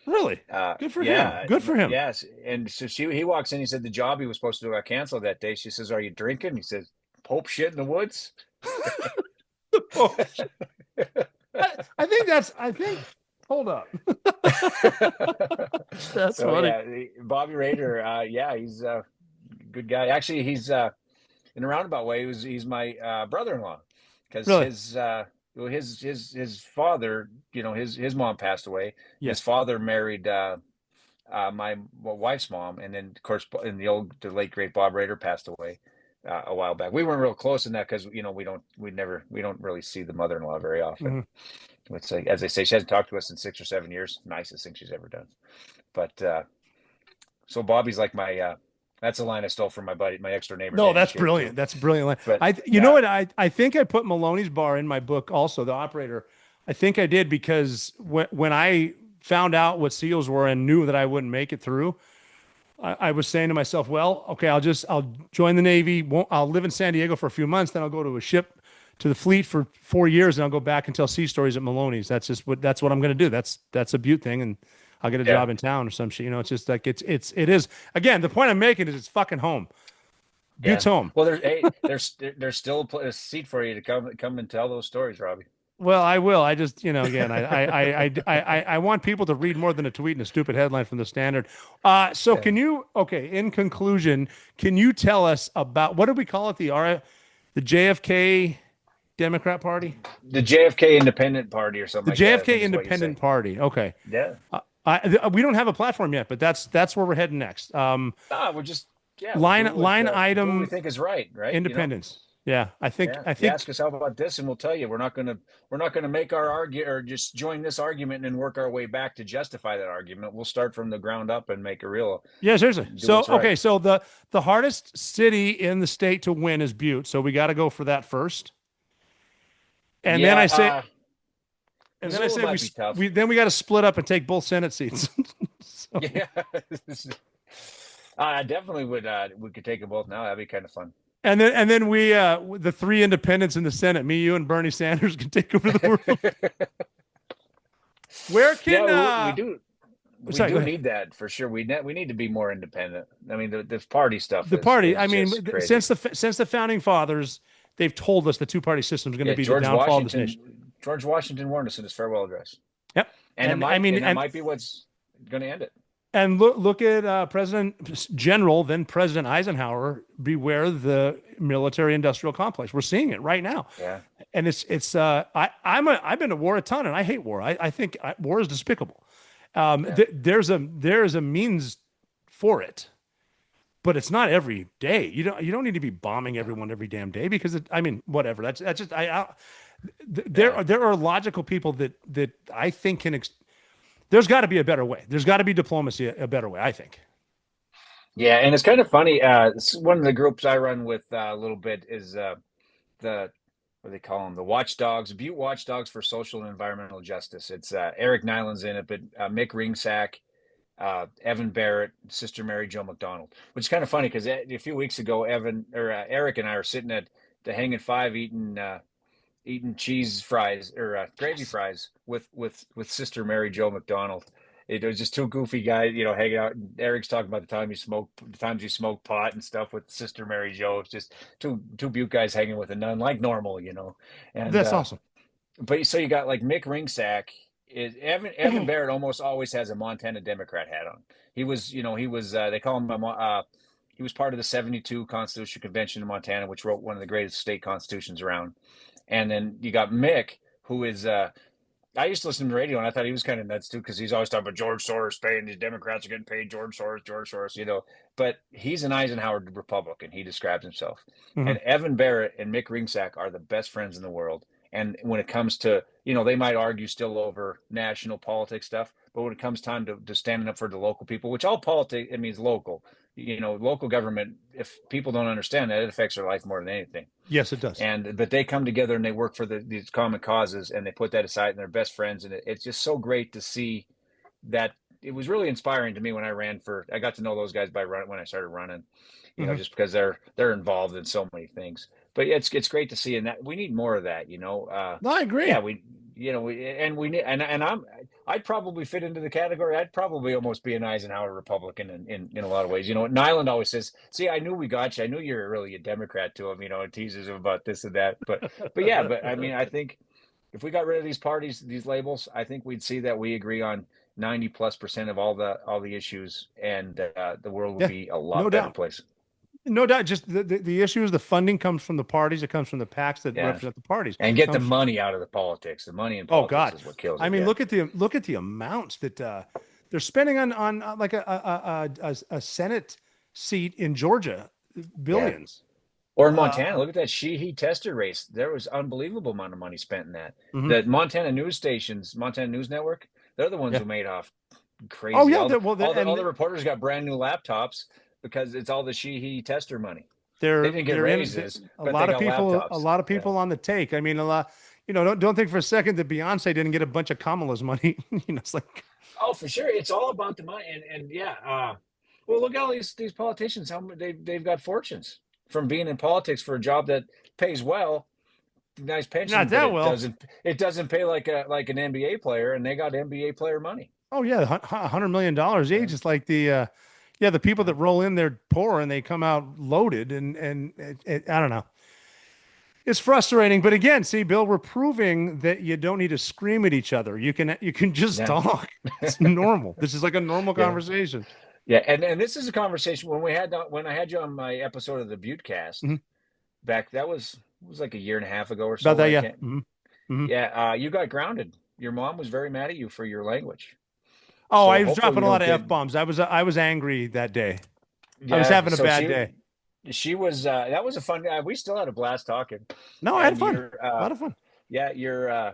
Really? Good for him. Good for him. Yes. And so he walks in. He said the job he was supposed to do got canceled that day. She says, "Are you drinking?" He says, "Pope shit in the woods." I think. Hold up. That's funny. Yeah, Bobby Raider. He's a good guy. Actually, he's in a roundabout way. He's my brother-in-law because his father. His mom passed away. Yeah. His father married my wife's mom, and then of course, the late great Bob Raider passed away a while back. We weren't real close in that because we don't really see the mother-in-law very often. Mm-hmm. It's like, as they say, she hasn't talked to us in 6 or 7 years. Nicest thing she's ever done. But so Bobby's like my that's a line I stole from my buddy, my next door neighbor. No, that's brilliant. That's a brilliant line. But, you know what? I think I put Maloney's Bar in my book also, the operator. I think I did because when I found out what SEALs were and knew that I wouldn't make it through, I was saying to myself, well, okay, I'll join the Navy. I'll live in San Diego for a few months. Then I'll go to a ship to the fleet for 4 years, and I'll go back and tell sea stories at Maloney's. That's what I'm going to do. That's a Butte thing, and I'll get a job in town or some shit. It's just like it is. Again, the point I'm making is it's fucking home. Butte's home. Well, there's still a seat for you to come and tell those stories, Robbie. Well, I will. I just, again, I want people to read more than a tweet and a stupid headline from the Standard. Can you, in conclusion, can you tell us about, what do we call it? The JFK Democrat Party? The JFK Independent Party or something like that. The JFK Independent Party. Okay. Yeah. We don't have a platform yet, but that's where we're heading next. We're just, line item. What we think is right? Independence. Yeah, I think. Ask us how about this, and we'll tell you. We're not gonna make our argument or just join this argument and work our way back to justify that argument. We'll start from the ground up and make a real. Yeah, seriously. So so the hardest city in the state to win is Butte. So we got to go for that first. And then I say, we got to split up and take both Senate seats. Yeah, I definitely would. We could take them both now. That'd be kind of fun. And then we, the three independents in the Senate, me, you, and Bernie Sanders, can take over the world. Where can we do? We do need that for sure. We need to be more independent. I mean, the party stuff. The party. I mean, since the founding fathers, they've told us the two-party system is going to be the downfall of this nation. George Washington warned us in his farewell address. Yep, and it might be what's going to end it. And look at President General, then President Eisenhower. Beware the military-industrial complex. We're seeing it right now. Yeah. And I've been to war a ton, and I hate war. I think war is despicable. There's a means for it, but it's not every day. You don't need to be bombing everyone every damn day because whatever. That's just there are logical people that I think can. There's got to be a better way. There's got to be diplomacy, a better way, I think. Yeah, and it's kind of funny. One of the groups I run with a little bit is what do they call them? The Watchdogs, Butte Watchdogs for Social and Environmental Justice. It's Eric Nyland's in it, but Mick Ringsack, Evan Barrett, Sister Mary Jo McDonald, which is kind of funny because a few weeks ago, Eric and I were sitting at the Hanging Five eating cheese fries or gravy fries with Sister Mary Jo McDonald. It was just two goofy guys, hanging out. And Eric's talking about the times he smoked pot and stuff with Sister Mary Jo. It's just two Butte guys hanging with a nun like normal, And that's awesome. But so you got like Mick Ringsack. is Evan Barrett almost always has a Montana Democrat hat on. He was, they call him he was part of the 72 Constitutional Convention in Montana, which wrote one of the greatest state constitutions around. And then you got Mick, who is I used to listen to the radio, and I thought he was kind of nuts too, because he's always talking about George Soros paying these Democrats are getting paid. George Soros. But he's an Eisenhower Republican. He describes himself. Mhm. And Evan Barrett and Mick Ringsack are the best friends in the world. And when it comes to, they might argue still over national politics stuff, but when it comes time to standing up for the local people, which all politics, it means local, local government, if people don't understand that, it affects their life more than anything. Yes, it does. But they come together and they work for these common causes, and they put that aside, and they're best friends. And it's just so great to see that. It was really inspiring to me when I got to know those guys when I started running, just because they're involved in so many things. But it's great to see, and that we need more of that. No, I agree. Yeah, I'd probably fit into the category. I'd probably almost be an Eisenhower Republican in a lot of ways. Nyland always says, "See, I knew we got you. I knew you're really a Democrat," to him. And teases him about this and that. But I mean, I think if we got rid of these parties, these labels, I think we'd see that we agree on 90+% of all the issues, and the world would be a lot better place. No doubt. Just the issue is the funding comes from the parties. It comes from the PACs that represent the parties. And get the money out of the politics. The money in politics is what kills it. I mean, look at the amounts that they're spending on like a Senate seat in Georgia, billions. Yeah. Or in Montana, look at that he tester race. There was unbelievable amount of money spent in that. Mm-hmm. The Montana news stations, Montana News Network, they're the ones who made off crazy. Oh yeah, all the reporters got brand new laptops because it's all the he tester money. They didn't get raises. A lot of people on the take. I mean, a lot. Don't think for a second that Beyonce didn't get a bunch of Kamala's money. It's like, oh, for sure, it's all about the money. And well, look at all these politicians. How they've got fortunes from being in politics for a job that pays well, nice pension. Not that well. It doesn't pay like an NBA player, and they got NBA player money. Oh yeah, $100 million each. It's like the people that roll in, they're poor and they come out loaded, and I don't know. It's frustrating, but again, see, Bill, we're proving that you don't need to scream at each other. You can just talk. It's normal. This is like a normal conversation. Yeah, and this is a conversation when I had you on my episode of the Butte cast back. That was like a year and a half ago or so. About that, yeah. Mm-hmm. Yeah, you got grounded. Your mom was very mad at you for your language. Oh, so I was dropping a lot of F-bombs. I was angry that day. Yeah, I was having a bad day. She was. That was a fun. We still had a blast talking. No, I had fun. A lot of fun. Yeah,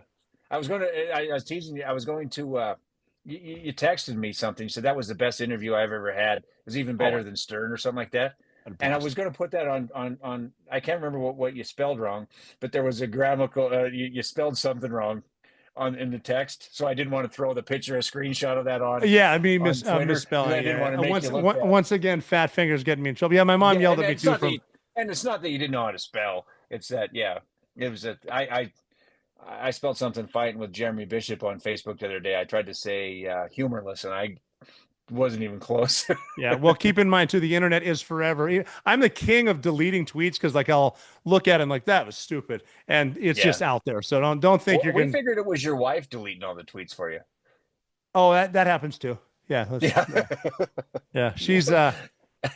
I was teasing you. I was going to. You texted me something. You said that was the best interview I've ever had. It was even better than Stern or something like that. And I was going to put that on. I can't remember what you spelled wrong, but there was a grammatical. You spelled something wrong in the text, so I didn't want to throw the picture, a screenshot of that on. Yeah, I mean, misspelling. I didn't want to make you look bad. Once again, fat fingers getting me in trouble. Yeah, my mom yelled at me too. And it's not that you didn't know how to spell. It's that it was I spelled something fighting with Jeremy Bishop on Facebook the other day. I tried to say humorless, and I wasn't even close. Yeah, well, keep in mind too, the internet is forever. I'm the king of deleting tweets because I'll look at them like that was stupid, and it's just out there. So don't think you're going. We figured it was your wife deleting all the tweets for you. Oh, that happens too. Yeah, yeah. She's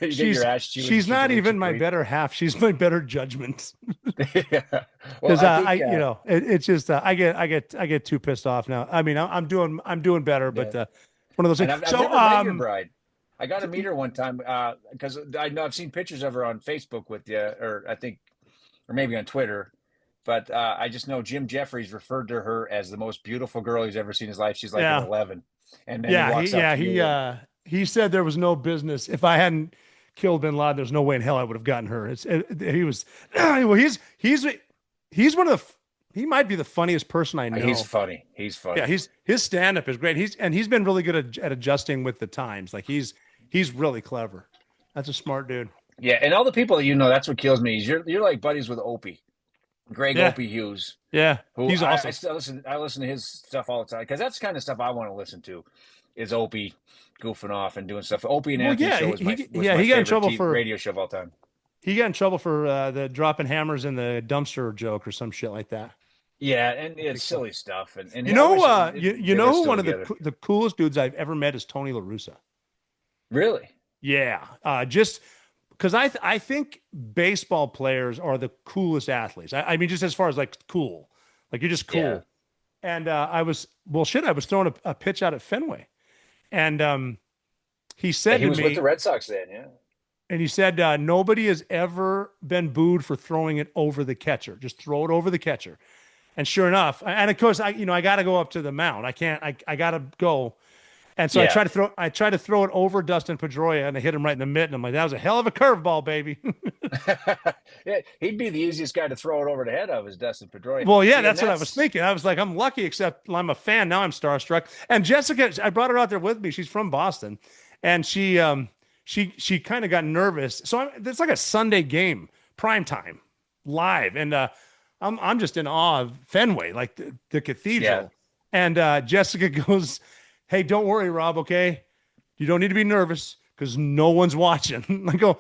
she's not even my better half. She's my better judgment. Because it's just I get too pissed off now. I mean, I'm doing better, but. One of those things. I've never met your bride. I got to meet her one time because I know I've seen pictures of her on Facebook with you, or maybe on Twitter. But I just know Jim Jeffries referred to her as the most beautiful girl he's ever seen in his life. She's like an 11, and then he said there was no business if I hadn't killed Bin Laden. There's no way in hell I would have gotten her. He's one of the. He might be the funniest person I know. He's funny. Yeah, his stand-up is great. He's been really good at adjusting with the times. Like he's really clever. That's a smart dude. Yeah, and all the people that that's what kills me. Is you're like buddies with Opie, Greg Opie Hughes. Yeah, he's awesome. I listen to his stuff all the time because that's the kind of stuff I want to listen to. Is Opie goofing off and doing stuff? Opie and Anthony show was my he got in trouble for radio show of all time. He got in trouble for the dropping hammers in the dumpster joke or some shit like that. Yeah, and it's silly stuff. And You I wish know, you they were know who still one of together. the coolest dudes I've ever met is Tony La Russa. Really? Yeah, just because I think baseball players are the coolest athletes. I mean, just as far as like cool, like you're just Yeah. cool. And I was throwing a pitch out at Fenway, and he Yeah, said he to was with the me, Red Sox then. Yeah. and he said nobody has ever been booed for throwing it over the catcher. Just throw it over the catcher. And sure enough, and of course I got to go up to the mound. I got to go. And so Yeah. I tried to throw it over Dustin Pedroia, and I hit him right in the mitten. I'm like, that was a hell of a curveball, baby. Yeah, he'd be the easiest guy to throw it over the head of is Dustin Pedroia. Well, yeah, See, that's what I was thinking. I was like, I'm lucky, except I'm a fan. Now I'm starstruck. And Jessica, I brought her out there with me. She's from Boston. And she kind of got nervous. So it's like a Sunday game, prime time, live. And I'm just in awe of Fenway, like the cathedral. Yeah. And Jessica goes, "Hey, don't worry, Rob, okay? You don't need to be nervous because no one's watching." I go,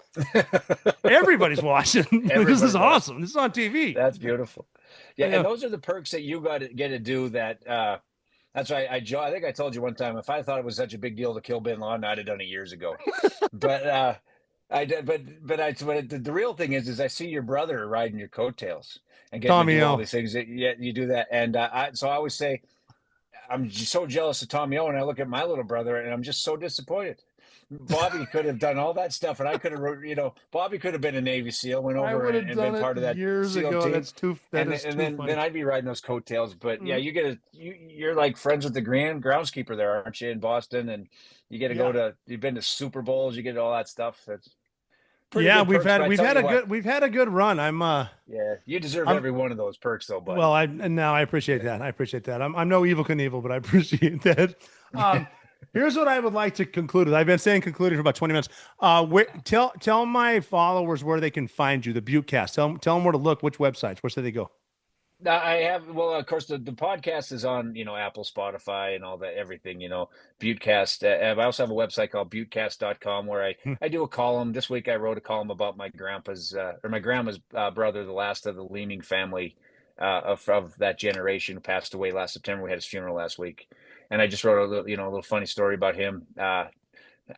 everybody's watching. This is awesome. This is on TV. That's beautiful. Yeah, Yeah. and those are the perks that you got to get to do that. That's why I think I told you one time, if I thought it was such a big deal to kill Bin Laden, I'd have done it years ago. But the real thing is I see your brother riding your coattails and getting to do all these things. Yeah, you do that, and so I always say I'm just so jealous of Tommy O, and I look at my little brother, and I'm just so disappointed. Bobby could have done all that stuff, and I could have, Bobby could have been a Navy SEAL, went over and been part of that years SEAL ago. team. That's too. And Is too then funny. I'd be riding those coattails. But yeah, you're like friends with the groundskeeper there, aren't you, in Boston? And you get to go to. You've been to Super Bowls. You get all that stuff. That's pretty good we've perks, had a good run. Yeah, you deserve every one of those perks, though, buddy. Well, I appreciate that. I appreciate that. I'm no Evil Knievel, but I appreciate that. Here's what I would like to conclude with. I've been saying concluding for about 20 minutes. Tell my followers where they can find you, the Buttecast. Tell them where to look, which websites, where should they go? I have, well, of course, the podcast is on, Apple, Spotify, and all that, everything, Buttecast. I also have a website called buttecast.com where I do a column. This week I wrote a column about my grandma's brother, the last of the Leeming family of that generation, who passed away last September. We had his funeral last week. And I just wrote a little funny story about him,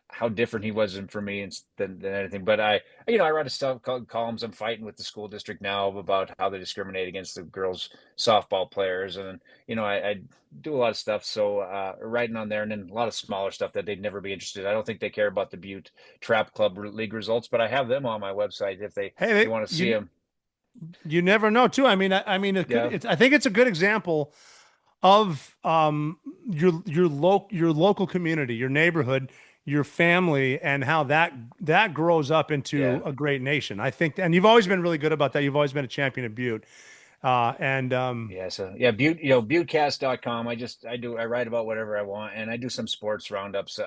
how different he was from me than anything. But I write a stuff called columns. I'm fighting with the school district now about how they discriminate against the girls softball players, and I do a lot of stuff. So writing on there, and then a lot of smaller stuff that they'd never be interested in. I don't think they care about the Butte Trap Club League results, but I have them on my website if they want to see them. You never know, too. I think it's a good example of your local community, your neighborhood, your family, and how that grows up into a great nation. I think, and you've always been really good about that. You've always been a champion of Butte. Butte, Buttecast.com. I write about whatever I want, and I do some sports roundups.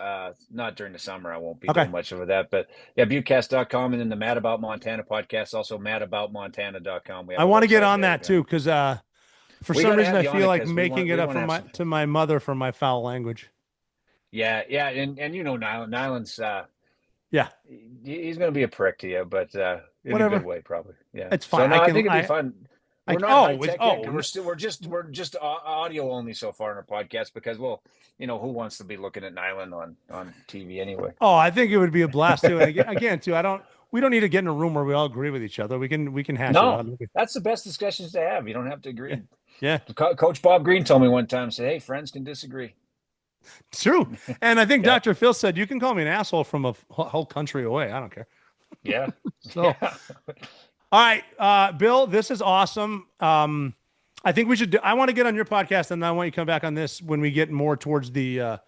Not during the summer, I won't be doing much of that, but Buttecast.com, and then the Mad About Montana podcast, also madaboutmontana.com. I want to get on that too, because for some reason, I feel like making it up to my mother for my foul language. Yeah, and Nyland. Nyland's he's going to be a prick to you, but in whatever. a good way, probably. Yeah, it's fine. So, I think it'd be fun. We're not we're just audio only so far in our podcast because, well, who wants to be looking at Nyland on TV anyway? Oh, I think it would be a blast too. And again, too, we don't need to get in a room where we all agree with each other. We can hash it out. That's the best discussions to have. You don't have to agree. Yeah. Coach Bob Green told me one time, said, "Hey, friends can disagree." It's true. And I think Dr. Phil said, you can call me an asshole from a whole country away. I don't care. Yeah. So, all right, Bill, this is awesome. I think I want to get on your podcast, and I want you to come back on this when we get more towards the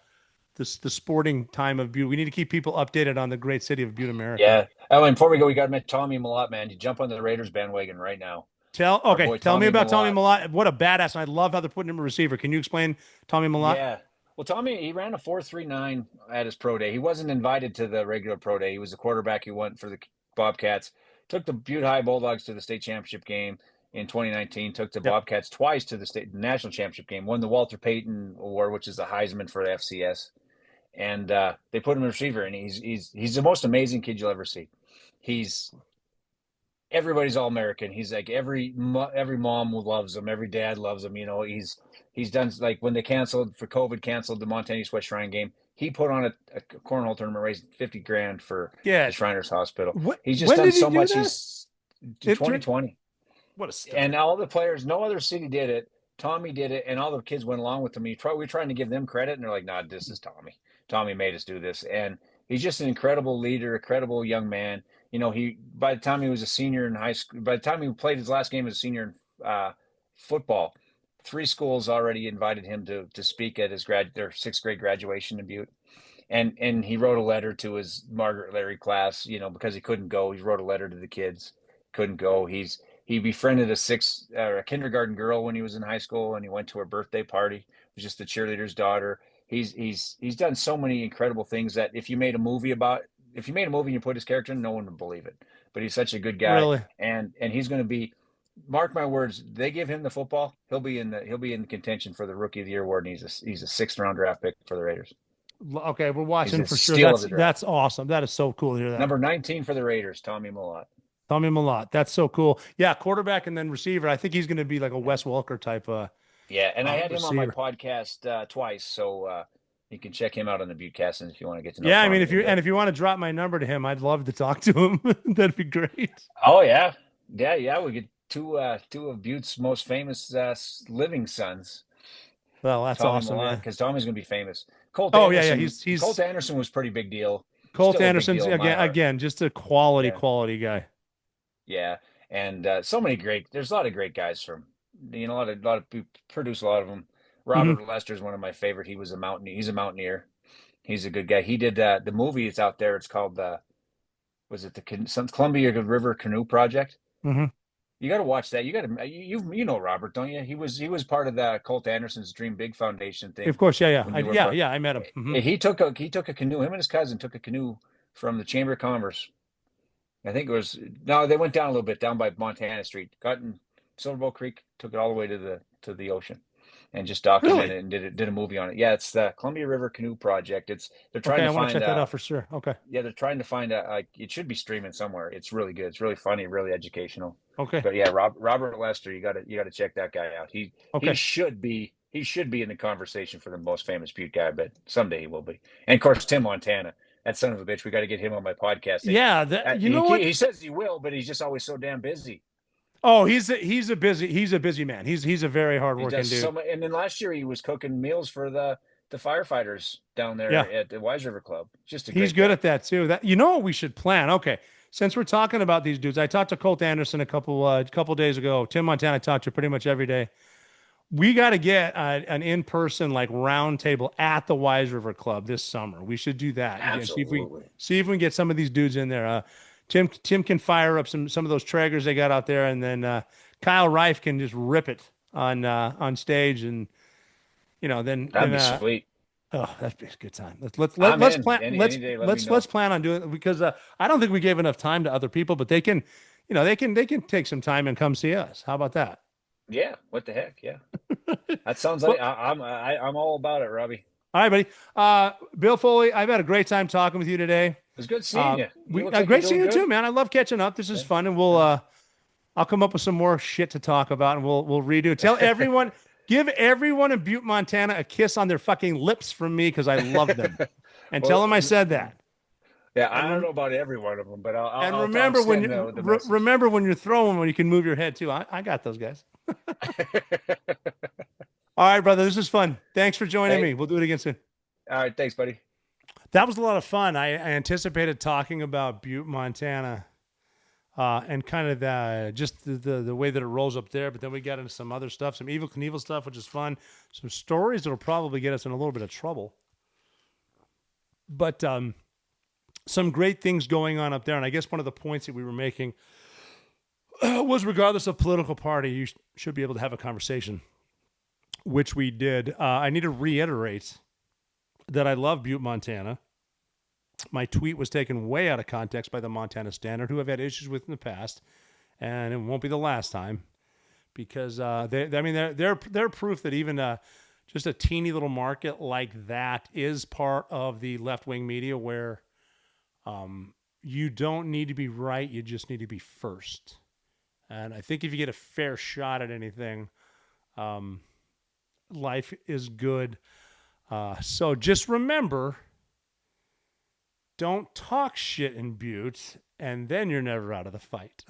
sporting time of Butte. We need to keep people updated on the great city of Butte, America. Yeah. Oh, and before we go, we got to mention Tommy Malott, man. You jump on the Raiders bandwagon right now. Tell me about Tommy Malott. What a badass. And I love how they're putting him a receiver. Can you explain Tommy Malott? Yeah. Well, Tommy, he ran a 4.39 at his pro day. He wasn't invited to the regular pro day. He was the quarterback who went for the Bobcats. Took the Butte High Bulldogs to the state championship game in 2019. Took the Bobcats twice to the national championship game. Won the Walter Payton Award, which is the Heisman for the FCS. And they put him in receiver, and he's the most amazing kid you'll ever see. He's everybody's all American. He's like every mom loves him, every dad loves him. You know, he's done like when they canceled the Montana East West Shrine game. He put on a cornhole tournament, raised 50 grand for the Shriners Hospital. He's just When done did he so do much. that? He's 2020. What a stud. And all the players, no other city did it. Tommy did it, and all the kids went along with him. We were trying to give them credit, and they're like, "Nah, this is Tommy. Tommy made us do this." And he's just an incredible leader, incredible young man. You know, by the time he was a senior in high school, by the time he played his last game as a senior in football, 3 schools already invited him to speak at their 6th grade graduation in Butte. And he wrote a letter to his Margaret Larry class, you know, because he couldn't go. He wrote a letter to the kids, couldn't go. He befriended a kindergarten girl when he was in high school, and he went to her birthday party. It was just the cheerleader's daughter. He's done so many incredible things that if you made a movie and you put his character in, no one would believe it. But he's such a good guy, Really? and he's going to be. Mark my words. They give him the football, he'll be in contention for the Rookie of the Year award, and he's a 6th round draft pick for the Raiders. Okay, we're watching for sure. Steal of the draft. That's awesome. That is so cool to hear that. Number 19 for the Raiders, Tommy Millott. Tommy Millott. That's so cool. Yeah, quarterback and then receiver. I think he's going to be like a Wes Welker type. Yeah, and I had receiver. him on my podcast twice, so you can check him out on the Buttecast if you want to get to know. Yeah, Tommy I mean, if you want to drop my number to him, I'd love to talk to him. That'd be great. Oh yeah. We get two of Butte's most famous living sons. Well, that's Tommy awesome. Millott, Yeah. because Tommy's going to be famous. Colt Anderson, Anderson, he's Colt Anderson was pretty big deal. Colt Anderson's again just a quality guy. Yeah, and there's a lot of great guys from, you know, a lot of people produce a lot of them. Robert Lester is one of my favorite. He's a mountaineer. He's a good guy. He did the movie. It's out there. It's called was it the Columbia River Canoe Project? Mm-hmm. You got to watch that. You know Robert, don't you? He was part of the Colt Anderson's Dream Big Foundation thing. Of course, yeah. I met him. Mm-hmm. He took a canoe. Him and his cousin took a canoe from the Chamber of Commerce. I think they went down a little bit, down by Montana Street, got in Silverbow Creek, took it all the way to the ocean, and just documented it and did a movie on it. Yeah, it's the Columbia River Canoe Project. They're trying to find. I want to check that out for sure. Okay. Yeah, they're trying to find it should be streaming somewhere. It's really good. It's really funny, really educational. Okay. But yeah, Robert Lester, you got to check that guy out. He should be in the conversation for the most famous Butte guy, but someday he will be. And of course, Tim Montana, that son of a bitch. We got to get him on my podcast. Yeah, he says he will, but he's just always so damn busy. Oh, he's a busy man. He's a very hardworking dude. And then last year he was cooking meals for the firefighters down there at the Wise River Club. He's good at that too. That what we should plan. Okay, since we're talking about these dudes, I talked to Colt Anderson a couple days ago. Tim Montana I talked to pretty much every day. We got to get an in-person round table at the Wise River Club this summer. We should do that. Absolutely. See if we can get some of these dudes in there. Tim can fire up some of those Traegers they got out there, and then Kyle Reif can just rip it on stage, and then that'd be sweet. Oh, that'd be a good time. Let's plan. Let's plan on doing it, because I don't think we gave enough time to other people, but they can take some time and come see us. How about that? Yeah. What the heck? Yeah. That sounds like I'm all about it, Robbie. All right, buddy. Bill Foley, I've had a great time talking with you today. It was good seeing you. Great seeing you too, man. I love catching up. This is fun, and I'll come up with some more shit to talk about, and we'll redo it. Tell everyone, give everyone in Butte, Montana, a kiss on their fucking lips from me, because I love them, and tell them I said that. Yeah, I don't know about every one of them, but I'll remember when you're throwing, when you can move your head too. I got those guys. All right, brother. This is fun. Thanks for joining me. We'll do it again soon. All right. Thanks, buddy. That was a lot of fun. I anticipated talking about Butte, Montana, and kind of the way that it rolls up there. But then we got into some other stuff, some Evel Knievel stuff, which is fun. Some stories that will probably get us in a little bit of trouble. But some great things going on up there. And I guess one of the points that we were making was, regardless of political party, you should be able to have a conversation, which we did. I need to reiterate that I love Butte, Montana. My tweet was taken way out of context by the Montana Standard, who I've had issues with in the past, and it won't be the last time, because they're proof that even just a teeny little market like that is part of the left-wing media, where you don't need to be right. You just need to be first. And I think if you get a fair shot at anything, life is good. So just remember, don't talk shit in Butte, and then you're never out of the fight.